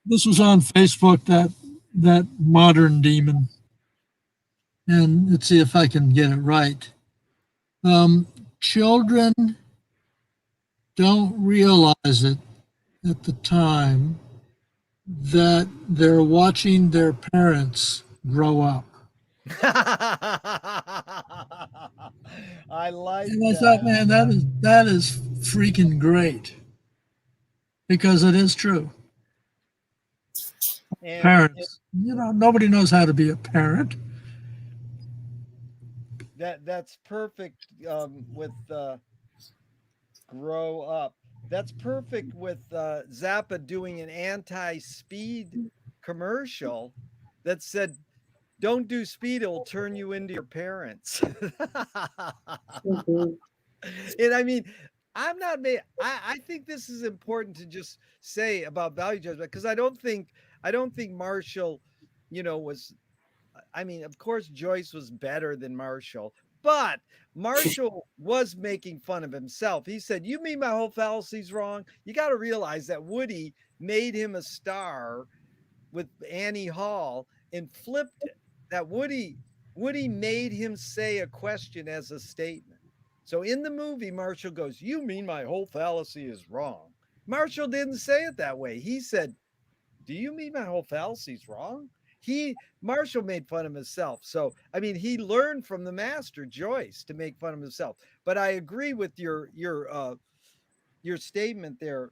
This was on Facebook, that modern demon. And let's see if I can get it right. Children don't realize it at the time that they're watching their parents grow up. I like And I that. thought, man, that is freaking great, because it is true. And Parents, nobody knows how to be a parent. that's perfect with grow up. That's perfect with Zappa doing an anti-speed commercial that said, "Don't do speed; it'll turn you into your parents." Mm-hmm. And I mean, I'm not made. I think this is important to just say about value judgment, because I don't think Marshall, was. I mean, of course, Joyce was better than Marshall, but Marshall was making fun of himself. He said, "You mean my whole fallacy's wrong?" You got to realize that Woody made him a star with Annie Hall and flipped it. That Woody made him say a question as a statement. So in the movie, Marshall goes, "You mean my whole fallacy is wrong?" Marshall didn't say it that way. He said, "Do you mean my whole fallacy's wrong?" Marshall made fun of himself. So I mean, he learned from the master Joyce to make fun of himself. But I agree with your statement there,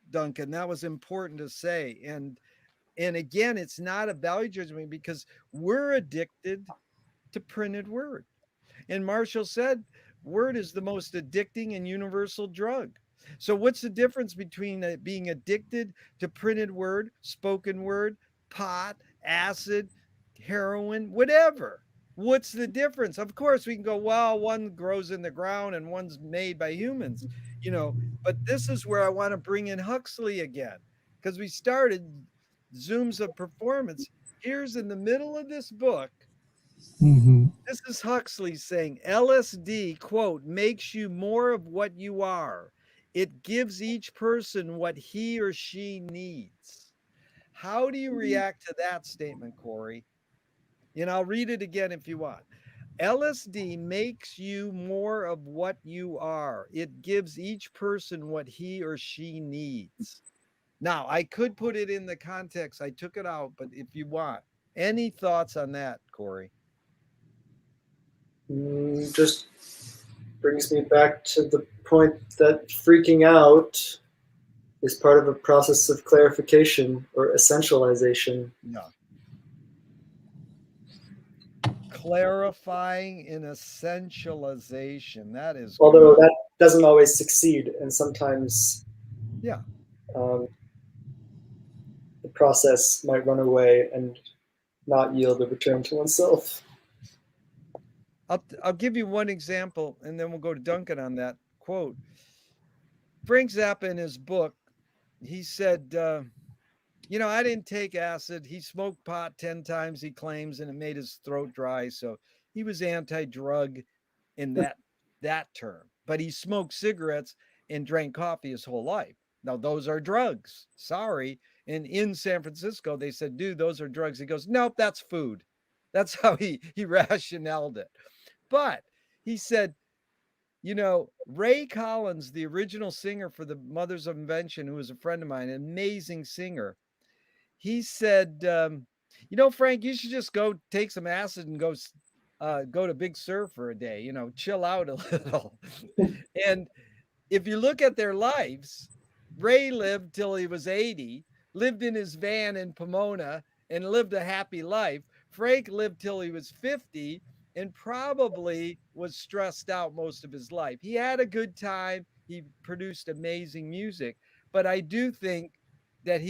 Duncan. That was important to say. And again, it's not a value judgment because we're addicted to printed word. And Marshall said, word is the most addicting and universal drug. So, what's the difference between being addicted to printed word, spoken word, pot, acid, heroin, whatever? What's the difference? Of course, we can go, well, one grows in the ground and one's made by humans, but this is where I want to bring in Huxley again, because we started Zooms of performance. Here's in the middle of this book, Mhm. this is Huxley saying LSD, quote, makes you more of what you are. It gives each person what he or she needs. How do you react to that statement, Corey? And I'll read it again if you want. LSD makes you more of what you are. It gives each person what he or she needs. Now, I could put it in the context. I took it out, but if you want, any thoughts on that, Corey? Just brings me back to the point that freaking out is part of a process of clarification or essentialization. Yeah. Clarifying and essentialization. That is Although good. that doesn't always succeed, and sometimes Yeah. the process might run away and not yield a return to oneself. I'll give you one example and then we'll go to Duncan on that quote. Frank Zappa in his book, he said, I didn't take acid. He smoked pot 10 times, he claims, and it made his throat dry. So he was anti-drug in that term. But he smoked cigarettes and drank coffee his whole life. Now, those are drugs. Sorry. And in San Francisco, they said, dude, those are drugs. He goes, nope, that's food. That's how he rationaled it. But he said, Ray Collins, the original singer for the Mothers of Invention, who was a friend of mine, an amazing singer, he said, Frank, you should just go take some acid and go to Big Sur for a day, chill out a little. And if you look at their lives, Ray lived till he was 80, lived in his van in Pomona, and lived a happy life. Frank lived till he was 50 and probably was stressed out most of his life. He had a good time. He produced amazing music. But I do think that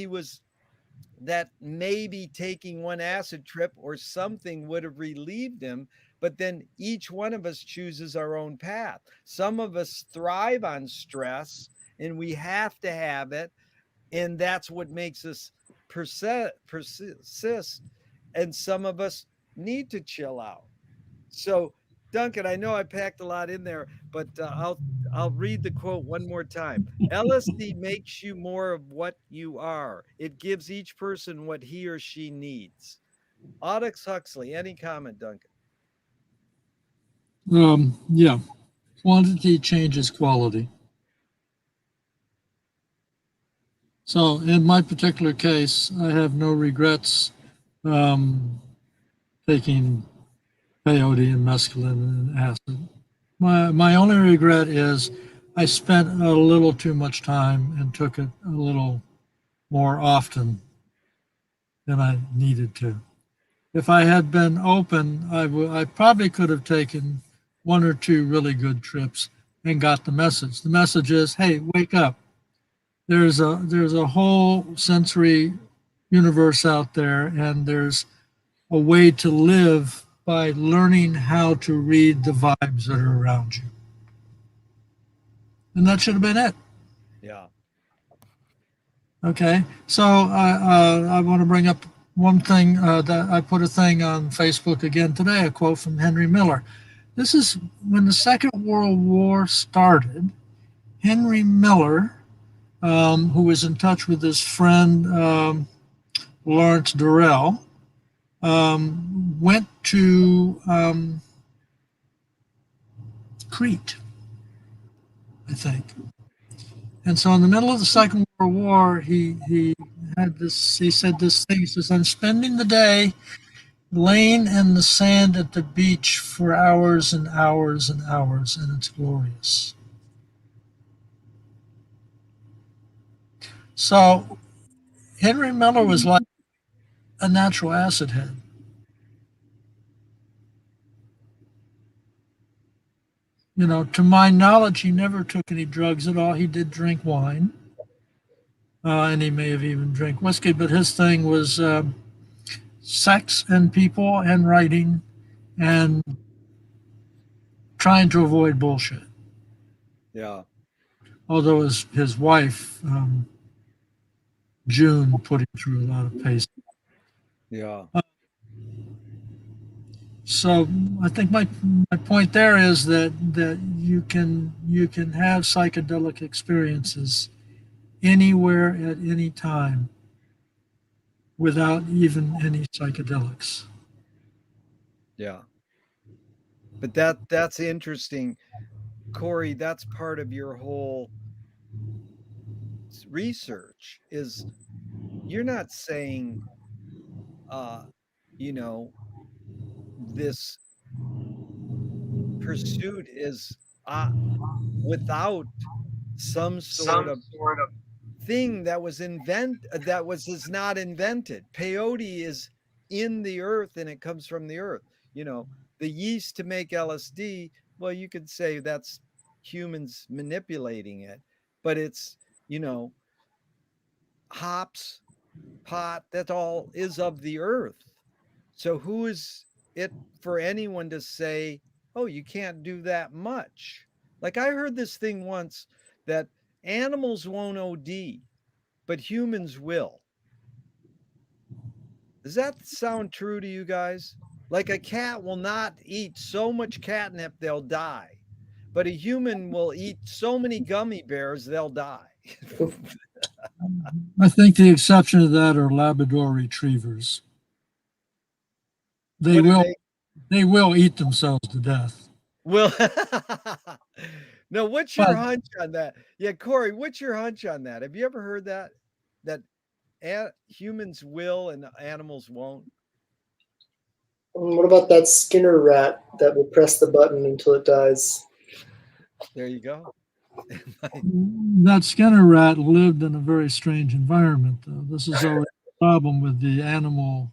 maybe taking one acid trip or something would have relieved him. But then each one of us chooses our own path. Some of us thrive on stress and we have to have it. And that's what makes us persist. And some of us need to chill out. So, Duncan, I know I packed a lot in there, but I'll read the quote one more time. LSD makes you more of what you are. It gives each person what he or she needs. Aldous Huxley, any comment, Duncan? Yeah, quantity changes quality. So in my particular case, I have no regrets taking peyote and mescaline and acid. My only regret is I spent a little too much time and took it a little more often than I needed to. If I had been open, I probably could have taken one or two really good trips and got the message. The message is, hey, wake up. There's a whole sensory universe out there, and there's a way to live by learning how to read the vibes that are around you. And that should have been it. Yeah. Okay. So I want to bring up one thing that I put a thing on Facebook again today, a quote from Henry Miller. This is when the Second World War started. Henry Miller, who was in touch with his friend Lawrence Durrell, went to Crete, I think. And so in the middle of the Second World War, he had this, he said this thing, he says, I'm spending the day laying in the sand at the beach for hours and hours and hours, and it's glorious. So Henry Miller was like a natural acid head. To my knowledge, he never took any drugs at all. He did drink wine, and he may have even drank whiskey, but his thing was sex and people and writing and trying to avoid bullshit. Yeah. Although his wife, June, put him through a lot of paces. Yeah. So I think my point there is that you can have psychedelic experiences anywhere at any time without even any psychedelics. Yeah. But that's interesting. Corey, that's part of your whole research is you're not saying uh you know this pursuit is without some sort Some of sort of thing that was is not invented. Peyote is in the earth and it comes from the earth. You know, the yeast to make LSD, well, you could say that's humans manipulating it, but it's, you know, hops, pot, that all is of the earth. So who is it for anyone to say, oh, you can't do that much? Like I heard this thing once that animals won't OD, but humans will. Does that sound true to you guys? Like a cat will not eat so much catnip they'll die, but a human will eat so many gummy bears they'll die. I think the exception to that are Labrador retrievers. They What do will they eat themselves to death. will? No, what's your But hunch on that? Yeah, Corey, what's your hunch on that? Have you ever heard that? That humans will and animals won't? What about that Skinner rat that will press the button until it dies? There you go. that Skinner rat lived in a very strange environment, though. This is always a problem with the animal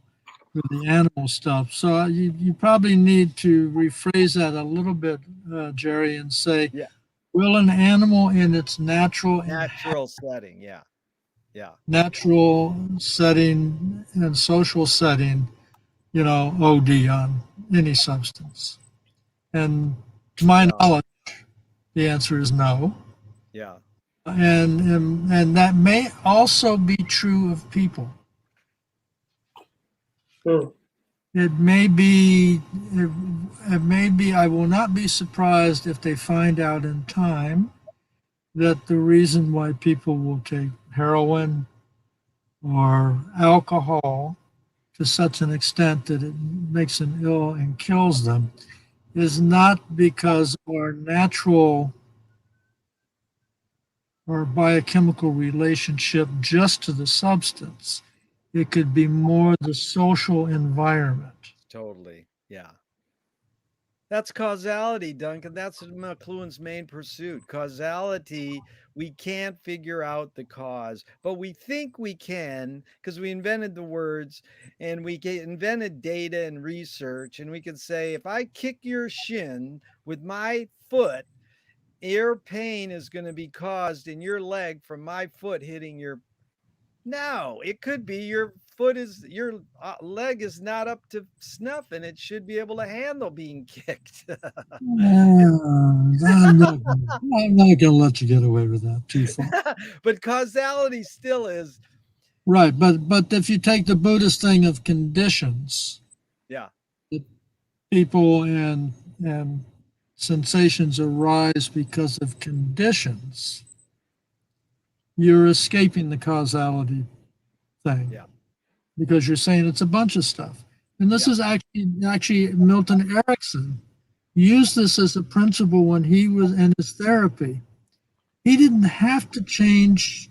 stuff. So you probably need to rephrase that a little bit, Jerry, and say, Yeah, will an animal in its natural setting. Yeah, yeah, natural setting and social setting, OD on any substance? And to my yeah, knowledge, the answer is no. yeah. And that may also be true of people. Hmm. It may be, I will not be surprised if they find out in time that the reason why people will take heroin or alcohol to such an extent that it makes them ill and kills them is not because our natural or biochemical relationship just to the substance. It could be more the social environment. Totally. Yeah. That's causality, Duncan. That's McLuhan's main pursuit. Causality, we can't figure out the cause, but we think we can because we invented the words and invented data and research. And we can say, if I kick your shin with my foot, your pain is going to be caused in your leg from my foot hitting your. No, it could be your leg is not up to snuff and it should be able to handle being kicked. I'm not going to let you get away with that too far. But causality still is. Right, but if you take the Buddhist thing of conditions, Yeah, people and sensations arise because of conditions, you're escaping the causality thing. Yeah. Because you're saying it's a bunch of stuff. And this is actually Milton Erickson used this as a principle when he was in his therapy. He didn't have to change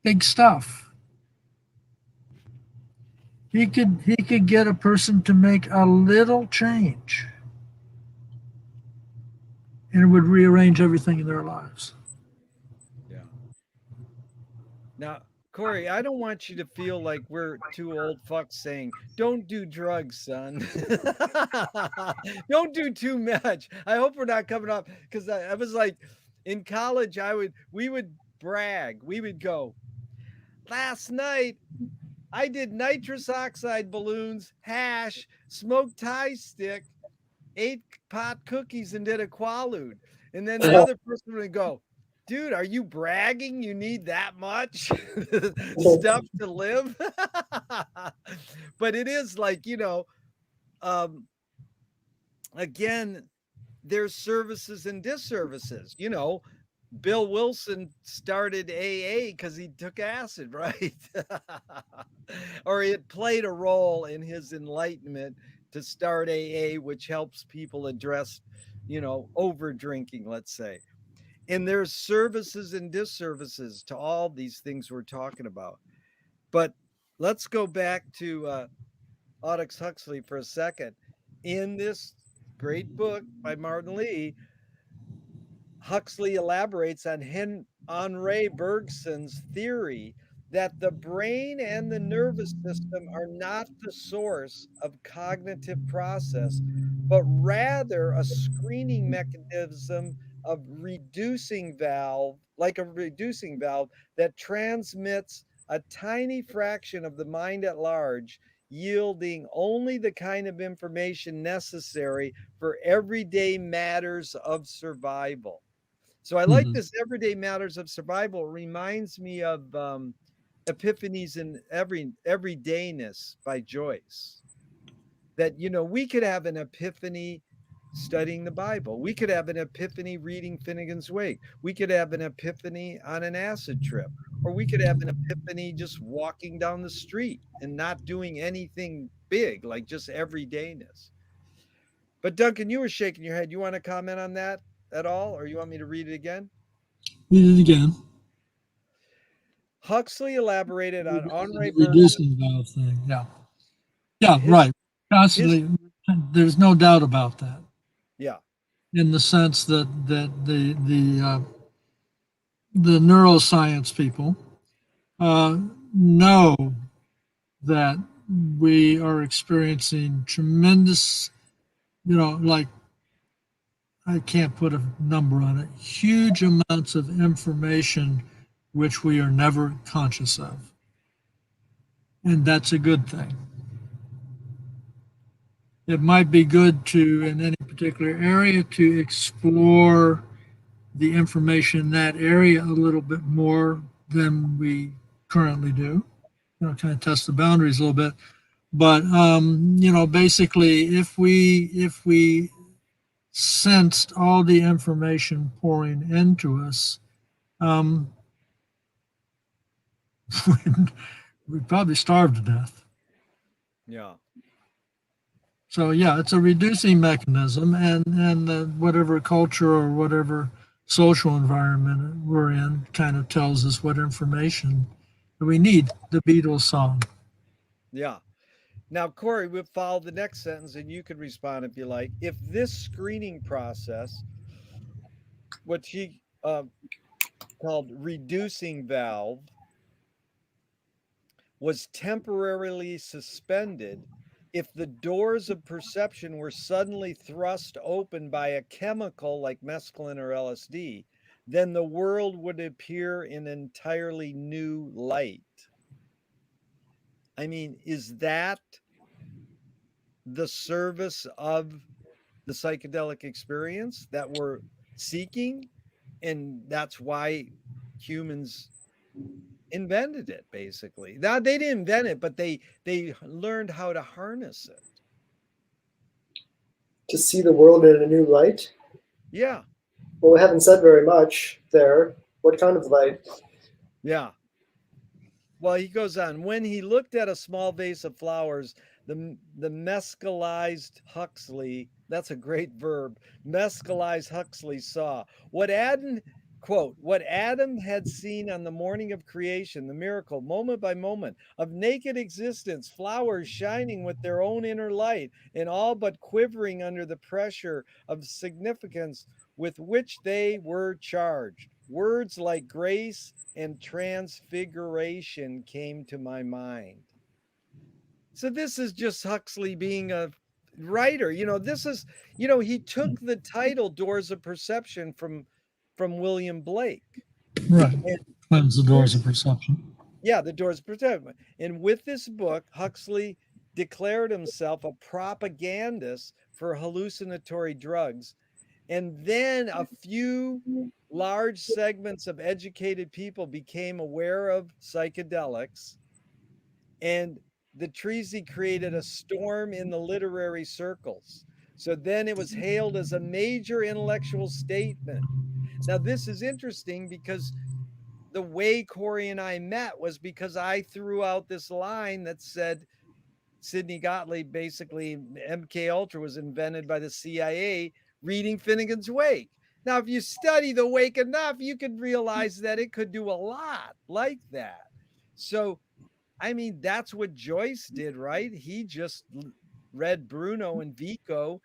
big stuff. He could get a person to make a little change and it would rearrange everything in their lives. Yeah. Now, Corey, I don't want you to feel like we're two old fucks saying, don't do drugs, son. Don't do too much. I hope we're not coming off because I was like in college, we would brag. We would go, last night I did nitrous oxide balloons, hash, smoked Thai stick, ate pot cookies, and did a quaalude. And then the other person would go, dude, are you bragging? You need that much stuff to live? But it is like, um, again, there's services and disservices. Bill Wilson started AA because he took acid, right? Or it played a role in his enlightenment to start AA, which helps people address, over drinking, let's say. And there's services and disservices to all these things we're talking about. But let's go back to Aldous Huxley for a second. In this great book by Martin Lee, Huxley elaborates on Henri Bergson's theory that the brain and the nervous system are not the source of cognitive process, but rather a screening mechanism of reducing valve, like a reducing valve that transmits a tiny fraction of the mind at large, yielding only the kind of information necessary for everyday matters of survival. So I like Mhm. this everyday matters of survival. It reminds me of Epiphanies in Everydayness by Joyce. That we could have an epiphany studying the Bible. We could have an epiphany reading Finnegan's Wake. We could have an epiphany on an acid trip, or we could have an epiphany just walking down the street and not doing anything big, like just everydayness. But Duncan, you were shaking your head. You want to comment on that at all, or you want me to read it again? Read it again. Huxley elaborated on Henri The Bergson. reducing valve thing. Yeah. Yeah, His right. his Constantly. There's no doubt about that. yeah, In the sense that the neuroscience people know that we are experiencing tremendous, like I can't put a number on it, huge amounts of information which we are never conscious of. And that's a good thing. It might be good to, in any particular area, to explore the information in that area a little bit more than we currently do. Kind of test the boundaries a little bit. But basically, if we sensed all the information pouring into us, um, we'd probably starve to death. yeah, So yeah, it's a reducing mechanism, and whatever culture or whatever social environment we're in kind of tells us what information we need. The Beatles song. yeah. Now, Corey, we'll follow the next sentence, and you can respond if you like. If this screening process, what she called reducing valve, was temporarily suspended, if the doors of perception were suddenly thrust open by a chemical like mescaline or LSD, then the world would appear in entirely new light. I mean, is that the service of the psychedelic experience that we're seeking? And that's why humans invented it, basically. Now they didn't invent it, but they learned how to harness it. To see the world in a new light. Yeah, Well, we haven't said very much there. What kind of light? yeah. Well, he goes on. When he looked at a small vase of flowers, the mescalized Huxley, that's a great verb, mescalized Huxley saw what Adam, quote, what Adam had seen on the morning of creation, the miracle, moment by moment, of naked existence, flowers shining with their own inner light, and all but quivering under the pressure of significance with which they were charged. Words like grace and transfiguration came to my mind. So this is just Huxley being a writer. This is, he took the title Doors of Perception from William Blake. Right. And Cleanse the doors of this, perception. yeah, the Doors of Perception. And with this book, Huxley declared himself a propagandist for hallucinatory drugs. And then a few large segments of educated people became aware of psychedelics, and the Treasy created a storm in the literary circles. So then it was hailed as a major intellectual statement. Now, this is interesting because the way Corey and I met was because I threw out this line that said Sidney Gottlieb, basically MK Ultra was invented by the CIA reading Finnegan's Wake. Now, if you study the Wake enough, you could realize that it could do a lot like that. So, I mean, that's what Joyce did, right? He just read Bruno and Vico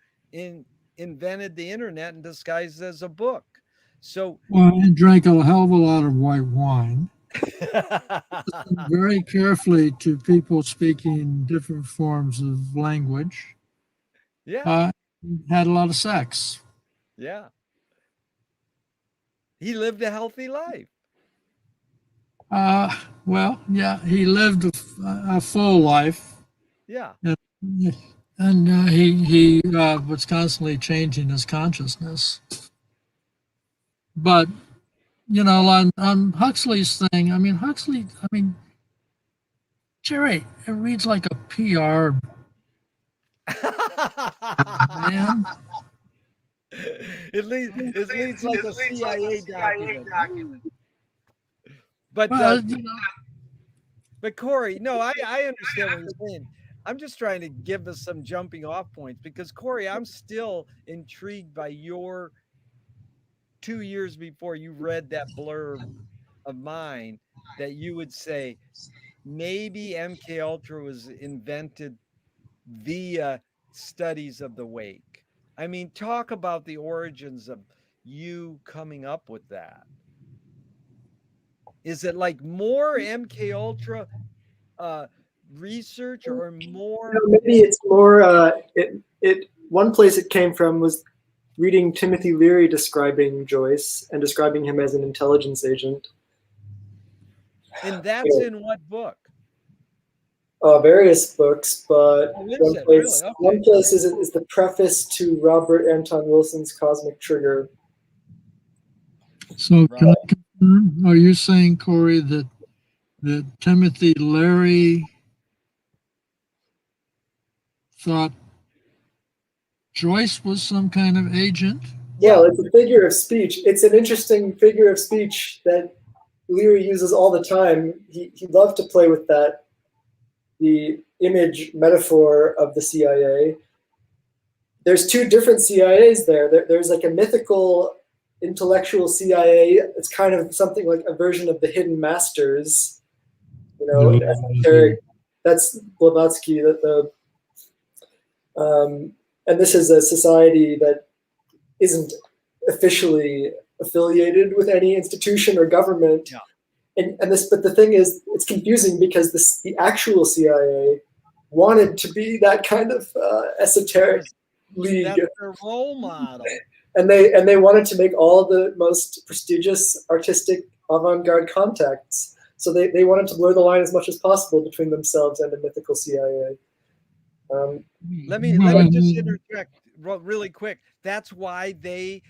invented the internet and disguised as a book. So, Well, I drank a hell of a lot of white wine. Listened very carefully to people speaking different forms of language. yeah, Had a lot of sex. yeah. He lived a healthy life. Well, yeah, he lived a full life. Yeah. And he was constantly changing his consciousness. But, you know, on Huxley's thing, I mean, Jerry, it reads like a PR man. It leads like a CIA document. But Well, you know, but Corey, no, I understand what you're saying. I'm just trying to give us some jumping off points because Corey, I'm still intrigued by your 2 years before you read that blurb of mine that you would say maybe MK Ultra was invented via studies of the Wake. I mean, talk about the origins of you coming up with that. Is it like more MK Ultra research or more? Maybe it's more. It one place it came from was reading Timothy Leary describing Joyce and describing him as an intelligence agent. And that's in what book? Various books, but Oh, is one it? place, Really? Okay. one place is the preface to Robert Anton Wilson's Cosmic Trigger. so can I confirm? Are you saying, Corey, that Timothy Leary thought Joyce was some kind of agent? Yeah, it's a figure of speech. It's an interesting figure of speech that Leary uses all the time. He loved to play with that, the image metaphor of the CIA. There's two different CIAs there. There's like a mythical intellectual CIA. It's kind of something like a version of the Hidden Masters, you know, Yeah. esoteric. That's Blavatsky. And this is a society that isn't officially affiliated with any institution or government. Yeah. But the thing is, it's confusing because the actual CIA wanted to be that kind of esoteric league. That's their role model. And they wanted to make all the most prestigious artistic avant-garde contacts. So they wanted to blur the line as much as possible between themselves and the mythical CIA. Let me just interject really quick. That's why they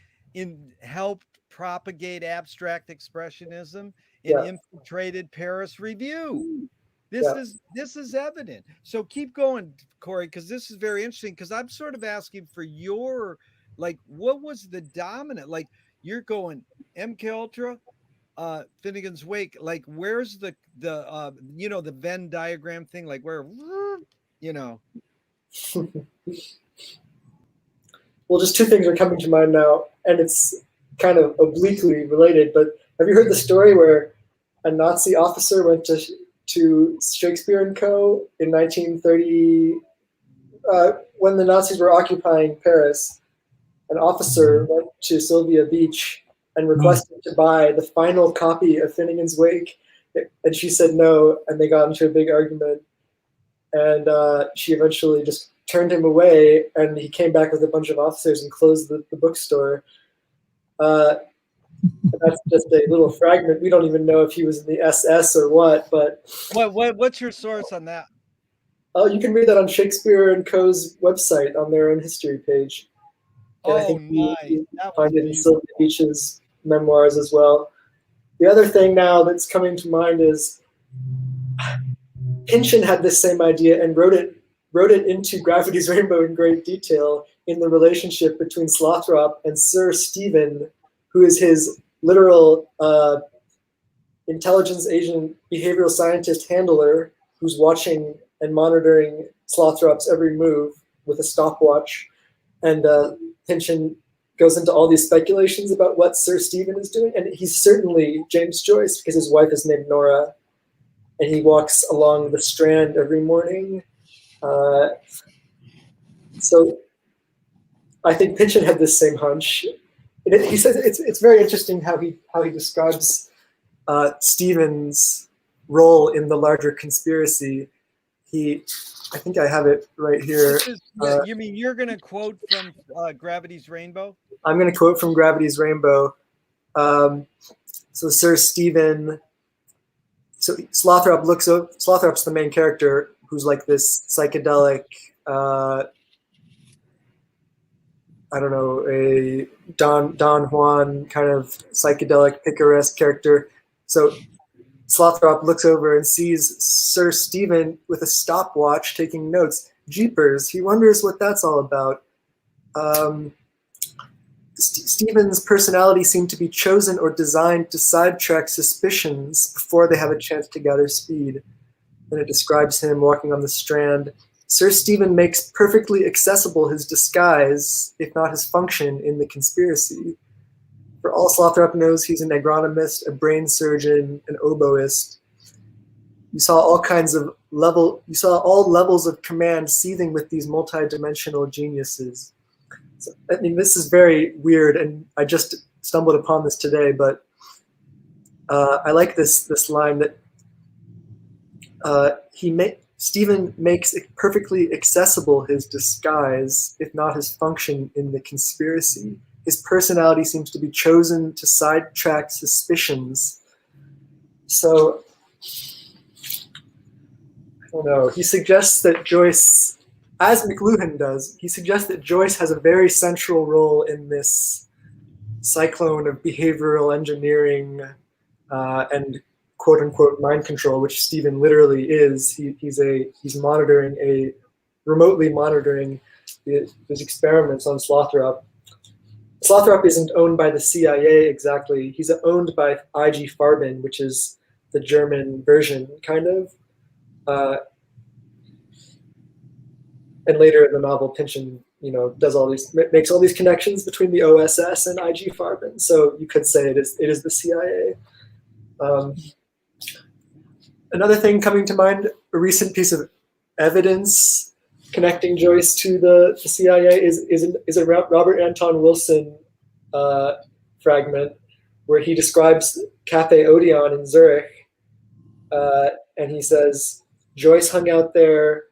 helped propagate abstract expressionism and infiltrated Paris Review. This is evident. So keep going, Corey, because this is very interesting. Because I'm sort of asking for your, like, what was the dominant? Like, you're going MK Ultra, Finnegan's Wake. Like, where's the Venn diagram thing? Like, where, you know. Well, just two things are coming to mind now, and it's kind of obliquely related. But have you heard the story where a Nazi officer went to Shakespeare and Co. in 1930 when the Nazis were occupying Paris? An officer went to Sylvia Beach and requested to buy the final copy of Finnegan's Wake, and she said no, and they got into a big argument. And she eventually just turned him away, and he came back with a bunch of officers and closed the bookstore. That's just a little fragment. We don't even know if he was in the SS or what. But what's your source on that? Oh, you can read that on Shakespeare and Co.'s website on their own history page. And I think nice. you find it in Sylvia Beach's memoirs as well. The other thing now that's coming to mind is Pynchon had this same idea and wrote it into Gravity's Rainbow in great detail. in the relationship between Slothrop and Sir Stephen, who is his literal intelligence agent, behavioral scientist handler, who's watching and monitoring Slothrop's every move with a stopwatch. And Pynchon goes into all these speculations about what Sir Stephen is doing. And he's certainly James Joyce because his wife is named Nora. And he walks along the Strand every morning. So I think Pynchon had this same hunch. He says it's very interesting how he describes Stephen's role in the larger conspiracy. I think I have it right here. You mean you're going to quote from Gravity's Rainbow? I'm going to quote from Gravity's Rainbow. So Sir Stephen. So Slothrop's the main character, who's like this psychedelic. I don't know, a Don Juan kind of psychedelic picaresque character. So Slothrop looks over and sees Sir Stephen with a stopwatch taking notes. Jeepers, he wonders what that's all about. Stephen's personality seemed to be chosen or designed to sidetrack suspicions before they have a chance to gather speed. And it describes him walking on the Strand. Sir Stephen makes perfectly accessible his disguise, if not his function, in the conspiracy. For all Slothrop knows, he's an agronomist, a brain surgeon, an oboist. You saw all levels of command seething with these multi-dimensional geniuses. So, I mean, this is very weird, and I just stumbled upon this today, but I like this line that Stephen makes it perfectly accessible his disguise, if not his function, in the conspiracy. His personality seems to be chosen to sidetrack suspicions. So, I don't know. He suggests that Joyce, as McLuhan does, he suggests that Joyce has a very central role in this cyclone of behavioral engineering and quote unquote mind control, which Stephen literally is. He's remotely monitoring his experiments on Slothrop. Slothrop isn't owned by the CIA exactly. He's owned by IG Farben, which is the German version, kind of. And later in the novel, Pynchon, makes all these connections between the OSS and IG Farben. So you could say it is the CIA. Another thing coming to mind, a recent piece of evidence connecting Joyce to the CIA is a Robert Anton Wilson fragment where he describes Cafe Odeon in Zurich, and he says Joyce hung out there,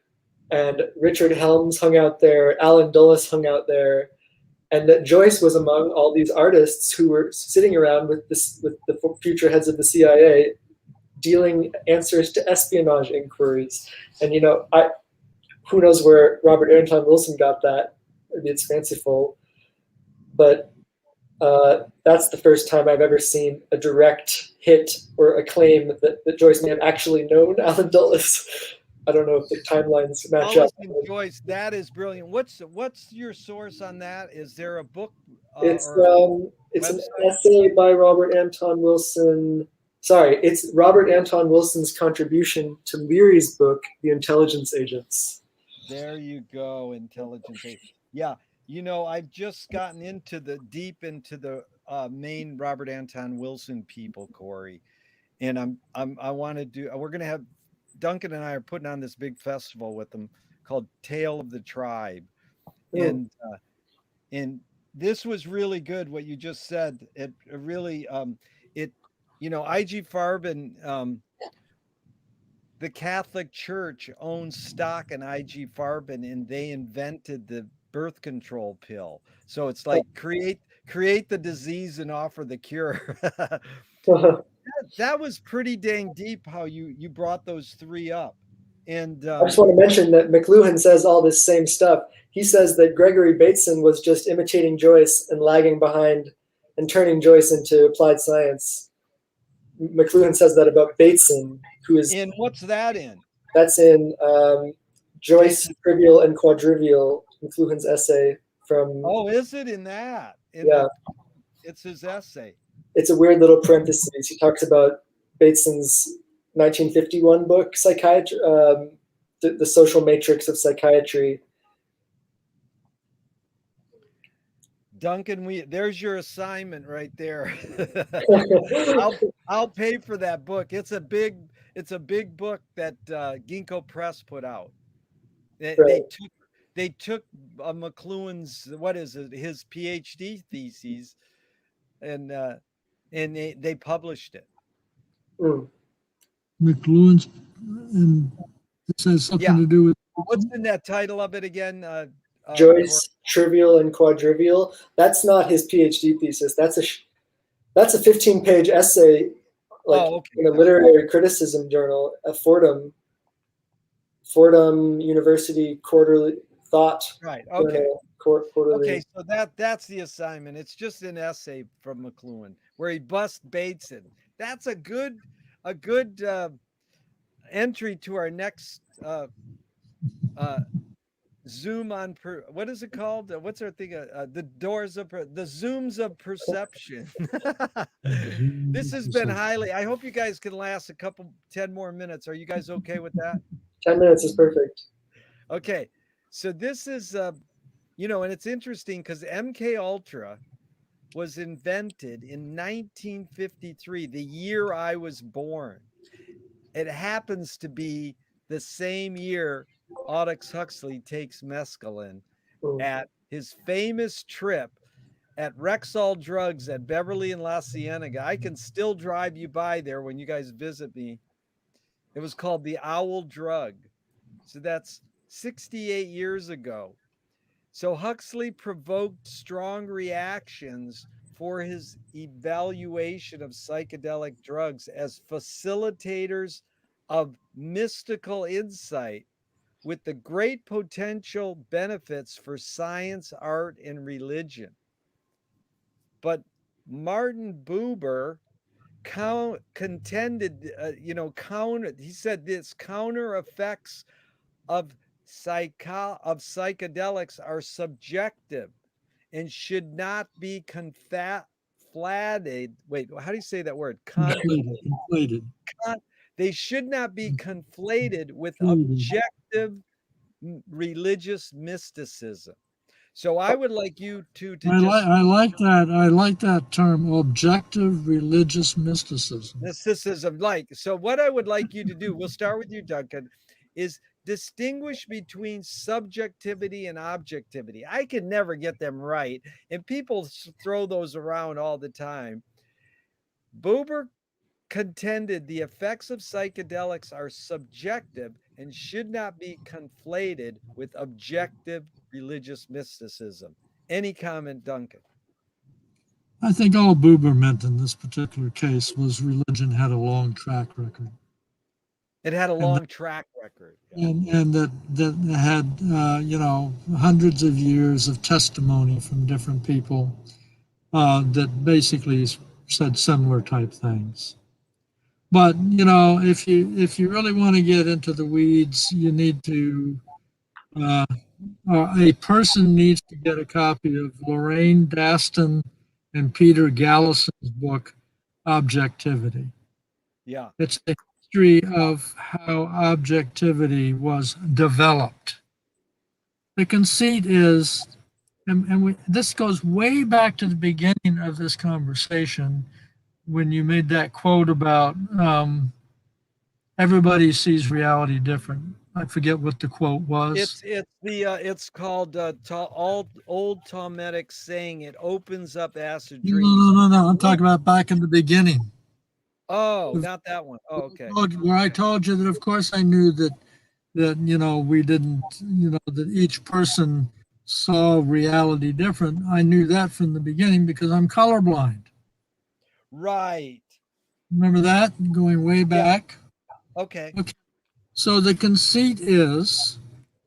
and Richard Helms hung out there, Alan Dulles hung out there, and that Joyce was among all these artists who were sitting around with the future heads of the CIA, dealing answers to espionage inquiries. And who knows where Robert Anton Wilson got that? Maybe it's fanciful, but that's the first time I've ever seen a direct hit or a claim that Joyce may have actually known Alan Dulles. I don't know if the timelines match up. Joyce, that is brilliant. What's your source on that? Is there a book? It's an essay by Robert Anton Wilson. Sorry, it's Robert Anton Wilson's contribution to Leary's book, The Intelligence Agents. There you go, Intelligence Agents. Yeah, I've just gotten deep into the main Robert Anton Wilson people, Corey, and we're gonna have Duncan and I are putting on this big festival with them called Tale of the Tribe, and this was really good. What you just said, it really IG Farben, the Catholic Church owns stock in IG Farben, and they invented the birth control pill. So it's like create the disease and offer the cure. That was pretty dang deep how you brought those three up. And I just want to mention that McLuhan says all this same stuff. He says that Gregory Bateson was just imitating Joyce and lagging behind and turning Joyce into applied science. McLuhan says that about Bateson, who is in what's that in? That's in Joyce, Trivial and Quadrivial, McLuhan's essay from Oh, is it in that? yeah. It's his essay. It's a weird little parenthesis. He talks about Bateson's 1951 book, Psychiatry, the Social Matrix of Psychiatry. Duncan, there's your assignment right there. I'll pay for that book. It's a big book that Ginkgo Press put out. They took McLuhan's, what is it, his PhD theses, and they published it. Mm. McLuhan's, and this has something to do with. What's in that title of it again? Joyce, Trivial and Quadrivial. That's not his PhD thesis. That's a 15-page essay, in a literary criticism journal at Fordham University Quarterly Thought. Right. Okay. Quarterly. Okay. So that's the assignment. It's just an essay from McLuhan where he busts Bateson. That's a good entry to our next Zoom on what is it called? What's our thing? The zooms of perception. This has been highly. I hope you guys can last 10 more minutes. Are you guys okay with that? 10 minutes is perfect. Okay, so this is and it's interesting because MK Ultra was invented in 1953, the year I was born. It happens to be the same year Aldous Huxley takes mescaline at his famous trip at Rexall Drugs at Beverly and La Cienega. I can still drive you by there when you guys visit me. It was called the Owl Drug. So that's 68 years ago. So Huxley provoked strong reactions for his evaluation of psychedelic drugs as facilitators of mystical insight with the great potential benefits for science, art, and religion. But Martin Buber contended, he said this counter effects of psychedelics are subjective and should not be conflated. Wait, how do you say that word? Conflated. They should not be conflated with objective religious mysticism. So I would like you to I like that. I like that term, objective religious mysticism. Mysticism, so what I would like you to do, we'll start with you, Duncan, is distinguish between subjectivity and objectivity. I can never get them right, and people throw those around all the time. Buber contended the effects of psychedelics are subjective and should not be conflated with objective religious mysticism. Any comment, Duncan? I think all Buber meant in this particular case was religion had a long track record. It had a long track record. Yeah. And that had, hundreds of years of testimony from different people that basically said similar type things. But, if you really want to get into the weeds, you need to, a person needs to get a copy of Lorraine Daston and Peter Gallison's book, Objectivity. Yeah. It's a history of how objectivity was developed. The conceit is, and this goes way back to the beginning of this conversation, when you made that quote about everybody sees reality different. I forget what the quote was. It's called old Talmudic saying. It opens up acid dreams. No. I'm talking about back in the beginning. Oh, not that one. Oh, okay. Where I told you that, of course, I knew that we didn't, that each person saw reality different. I knew that from the beginning because I'm colorblind. Right. Remember that? Going way back? Yeah. Okay. So the conceit is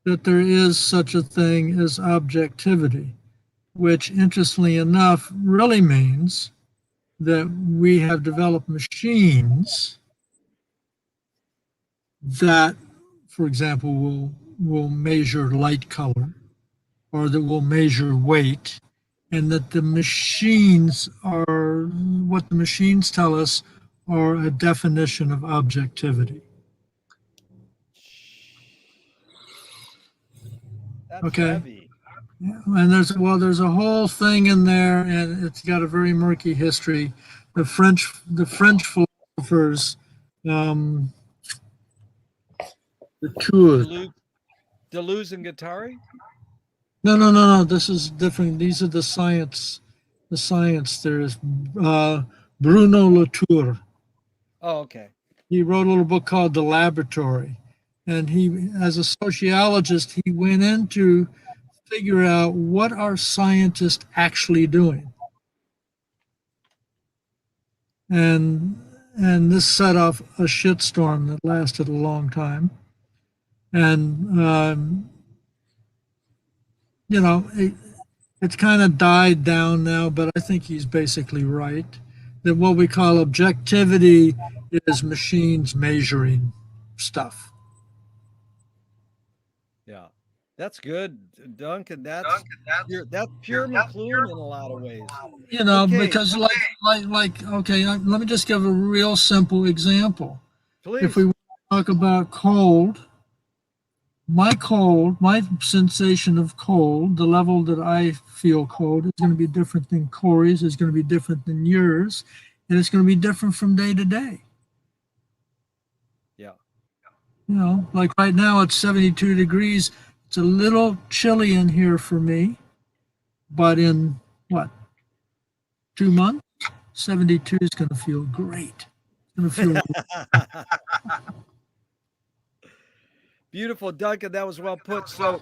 that there is such a thing as objectivity, which, interestingly enough, really means that we have developed machines that, for example, will measure light color or that will measure weight, and that the machines are what the machines tell us are a definition of objectivity. That's Okay. heavy. Yeah, and there's a whole thing in there, and it's got a very murky history. The French philosophers, um, the Tours. Deleuze and Guattari? No. This is different. These are the science. The science. There's Bruno Latour. Oh, okay. He wrote a little book called The Laboratory, and he, as a sociologist, he went in to figure out what are scientists actually doing. And this set off a shitstorm that lasted a long time. And it's kind of died down now, but I think he's basically right that what we call objectivity is machines measuring stuff. Yeah. That's good, Duncan. That's pure McLuhan in a lot of ways. Okay. Because okay, let me just give a real simple example. Please. If we talk about cold, my sensation of cold, the level that I feel cold is going to be different than Corey's, is going to be different than yours, and it's going to be different from day to day. Yeah. Like right now it's 72 degrees. It's a little chilly in here for me, but in 2 months, 72 is going to feel great. It's going to feel beautiful, Duncan. That was well put. So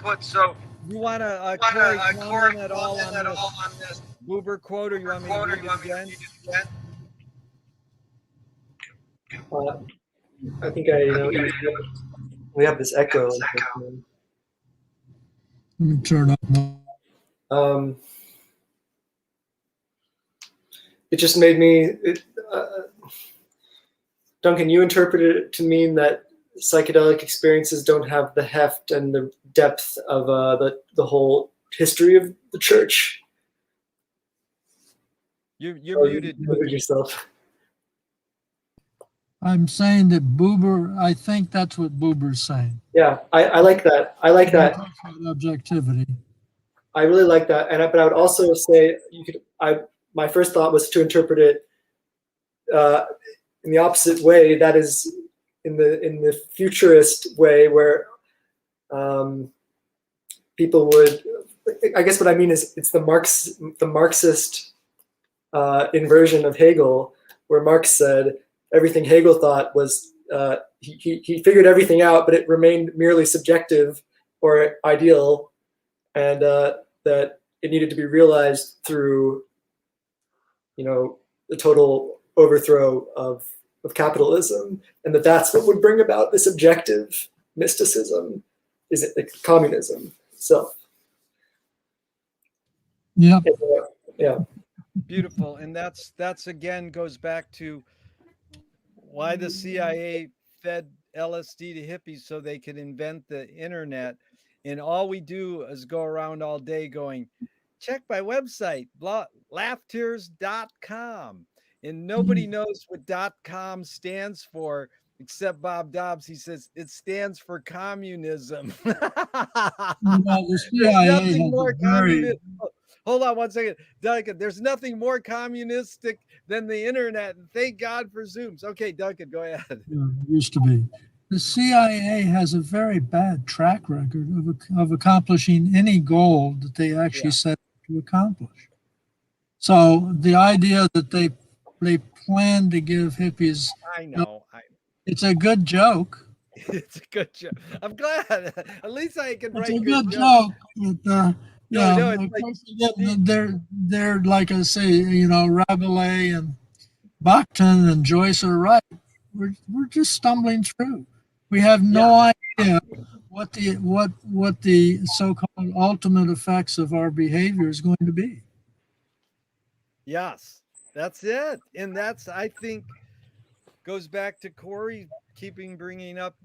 you want to comment at all on this Buber quote, or you want me to read it again? I think we have this echo. Let me turn up it just made me, Duncan, you interpreted it to mean that psychedelic experiences don't have the heft and the depth of the whole history of the church. You're muted. You muted yourself. I'm saying that Buber, I think that's what Buber's saying. Yeah, I like that. I like that. Objectivity. I really like that. But I would also say my first thought was to interpret it in the opposite way. That is in the futurist way, where people would. I guess what I mean is it's the Marxist inversion of Hegel, where Marx said everything Hegel thought was he figured everything out, but it remained merely subjective or ideal, and that it needed to be realized through, the total overthrow of capitalism, and that's what would bring about this objective mysticism, is it like communism itself. Yeah. Yeah. Beautiful. And that's again goes back to why the CIA fed LSD to hippies so they could invent the internet. And all we do is go around all day going, check my website, Laughtears.com. And nobody knows what .com stands for except Bob Dobbs. He says it stands for communism. The CIA There's nothing more communist. Hold on one second, Duncan. There's nothing more communistic than the internet, and thank God for Zooms. Okay, Duncan, go ahead. Yeah, it used to be. The CIA has a very bad track record of accomplishing any goal that they actually set to accomplish. So the idea that they plan to give hippies, I know. it's a good joke. It's a good joke. I'm glad. At least I can write It's a good good jokes. joke. But, they're like I say, Rabelais and Bakhtin and Joyce are right. We're just stumbling through. We have no idea what the so-called ultimate effects of our behavior is going to be. Yes, that's it. And that's, I think, goes back to Corey bringing up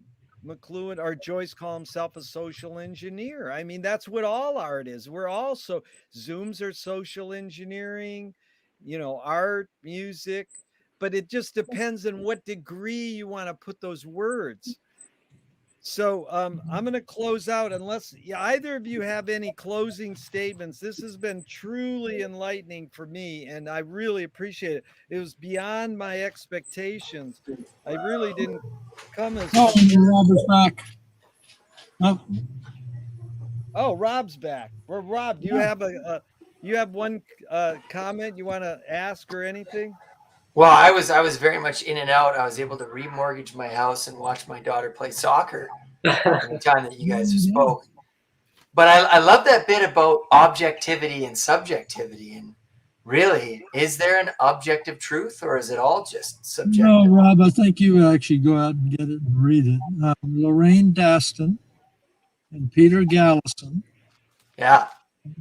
McLuhan or Joyce call himself a social engineer. I mean, that's what all art is. We're also Zooms are social engineering, art, music, but it just depends on what degree you want to put those words. So I'm going to close out unless either of you have any closing statements. This has been truly enlightening for me, and I really appreciate it. It was beyond my expectations. I really didn't come as Oh, prepared. Robert's back. Oh, Oh, Rob's back. Well, Rob, do you have you have one comment you want to ask or anything? Well, I was very much in and out. I was able to remortgage my house and watch my daughter play soccer in the time that you guys spoke. But I love that bit about objectivity and subjectivity. And really, is there an objective truth, or is it all just subjective? no, Rob, I think you actually go out and get it and read it. Lorraine Daston and Peter Gallison. Yeah.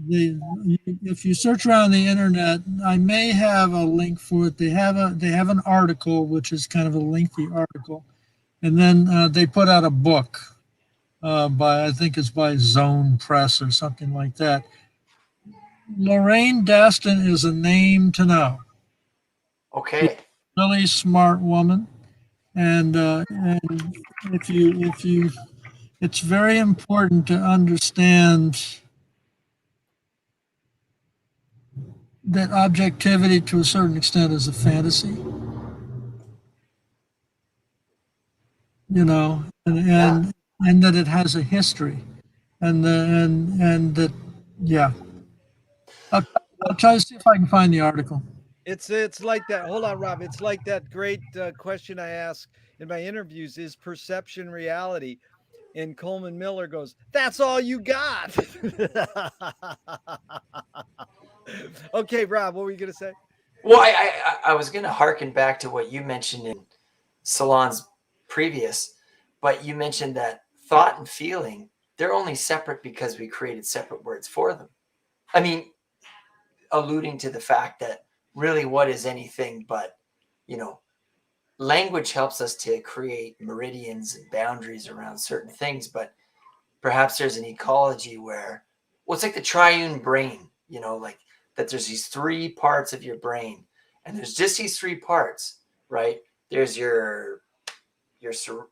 If you search around the internet, I may have a link for it. They have an article, which is kind of a lengthy article, and then they put out a book by, I think it's by Zone Press or something like that. Lorraine Daston is a name to know. Okay. Really smart woman, and if you, it's very important to understand that objectivity to a certain extent is a fantasy, and that it has a history, and that, yeah. I'll try to see if I can find the article. It's like that. Hold on, Rob. It's like that great question I ask in my interviews: is perception reality? And Coleman Miller goes, "That's all you got." Okay, Rob, what were you going to say? Well, I was going to harken back to what you mentioned in Salon's previous, but you mentioned that thought and feeling, they're only separate because we created separate words for them. I mean, alluding to the fact that really what is anything but, language helps us to create meridians and boundaries around certain things, but perhaps there's an ecology where, well, it's like the triune brain, like that there's these three parts of your brain, and there's just these three parts, right? There's your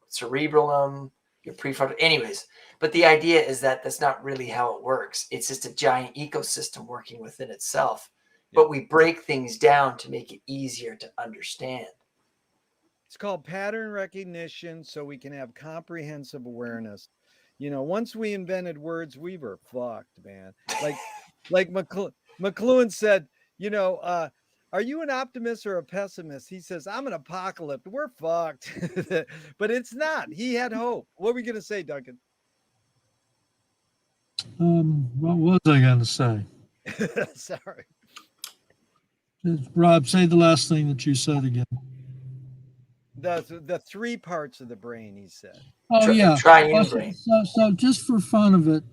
cerebellum, your prefrontal, anyways. But the idea is that that's not really how it works. It's just a giant ecosystem working within itself. But we break things down to make it easier to understand. It's called pattern recognition, so we can have comprehensive awareness. Once we invented words, we were fucked, man. Like McLuhan said, are you an optimist or a pessimist? He says, I'm an apocalypse. We're fucked. But it's not. He had hope. What were we going to say, Duncan? What was I going to say? Sorry. Rob, say the last thing that you said again. The three parts of the brain, he said. Oh, yeah. Triune brain. So just for fun of it,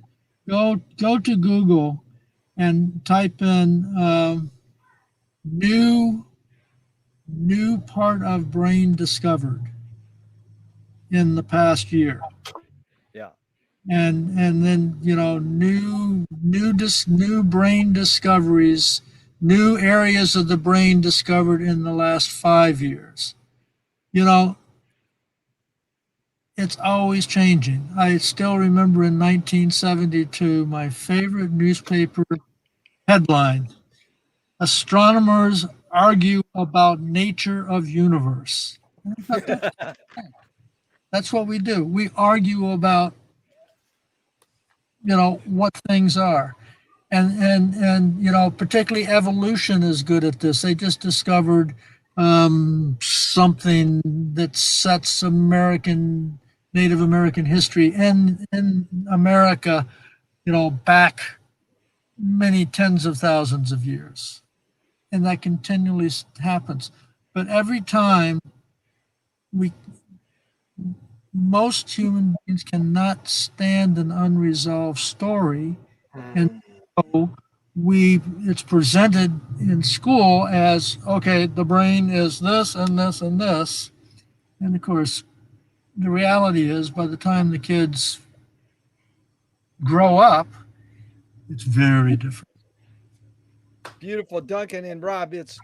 go to Google and type in new part of brain discovered in the past year. Yeah. And then, new brain discoveries, new areas of the brain discovered in the last 5 years. It's always changing. I still remember in 1972, my favorite newspaper headline: astronomers argue about nature of universe. That's what we do. We argue about, what things are. And particularly evolution is good at this. They just discovered something that sets Native American history in America, back many tens of thousands of years. And that continually happens. But every time most human beings cannot stand an unresolved story. And so it's presented in school as, okay, the brain is this and this and this. And of course, the reality is, by the time the kids grow up, it's very different. Beautiful, Duncan and Rob. It's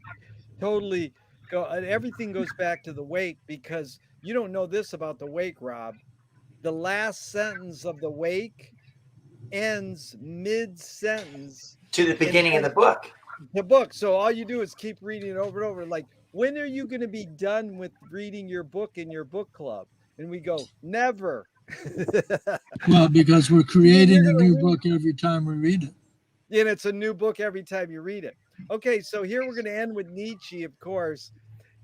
totally everything goes back to the wake, because you don't know this about the wake, Rob. The last sentence of the wake ends mid-sentence To the beginning of the book. the book. So all you do is keep reading it over and over. Like, when are you going to be done with reading your book in your book club? And we go, never. Well, because we're creating a new book every time we read it. And it's a new book every time you read it. Okay, so here we're going to end with Nietzsche, of course.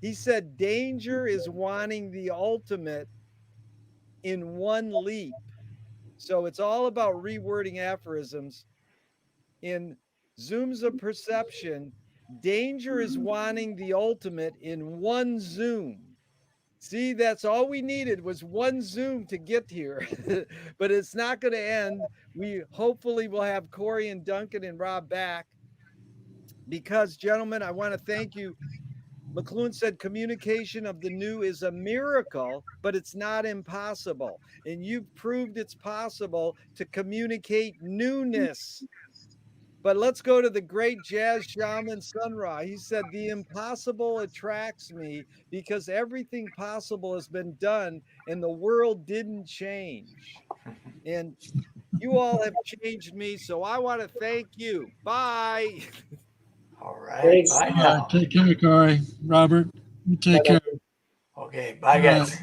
He said, danger is wanting the ultimate in one leap. So it's all about rewording aphorisms. In zooms of perception, danger is wanting the ultimate in one zoom. See, that's all we needed was one zoom to get here. But it's not going to end. We hopefully will have Corey and Duncan and Rob back, because, gentlemen, I want to thank you. McLuhan said communication of the new is a miracle, but it's not impossible. And you've proved it's possible to communicate newness. But let's go to the great jazz shaman Sun Ra. He said, the impossible attracts me because everything possible has been done and the world didn't change. And you all have changed me, so I want to thank you. Bye. All right. Thanks. Bye now. Take care, Corey. Robert, you take care. Okay. Bye, guys.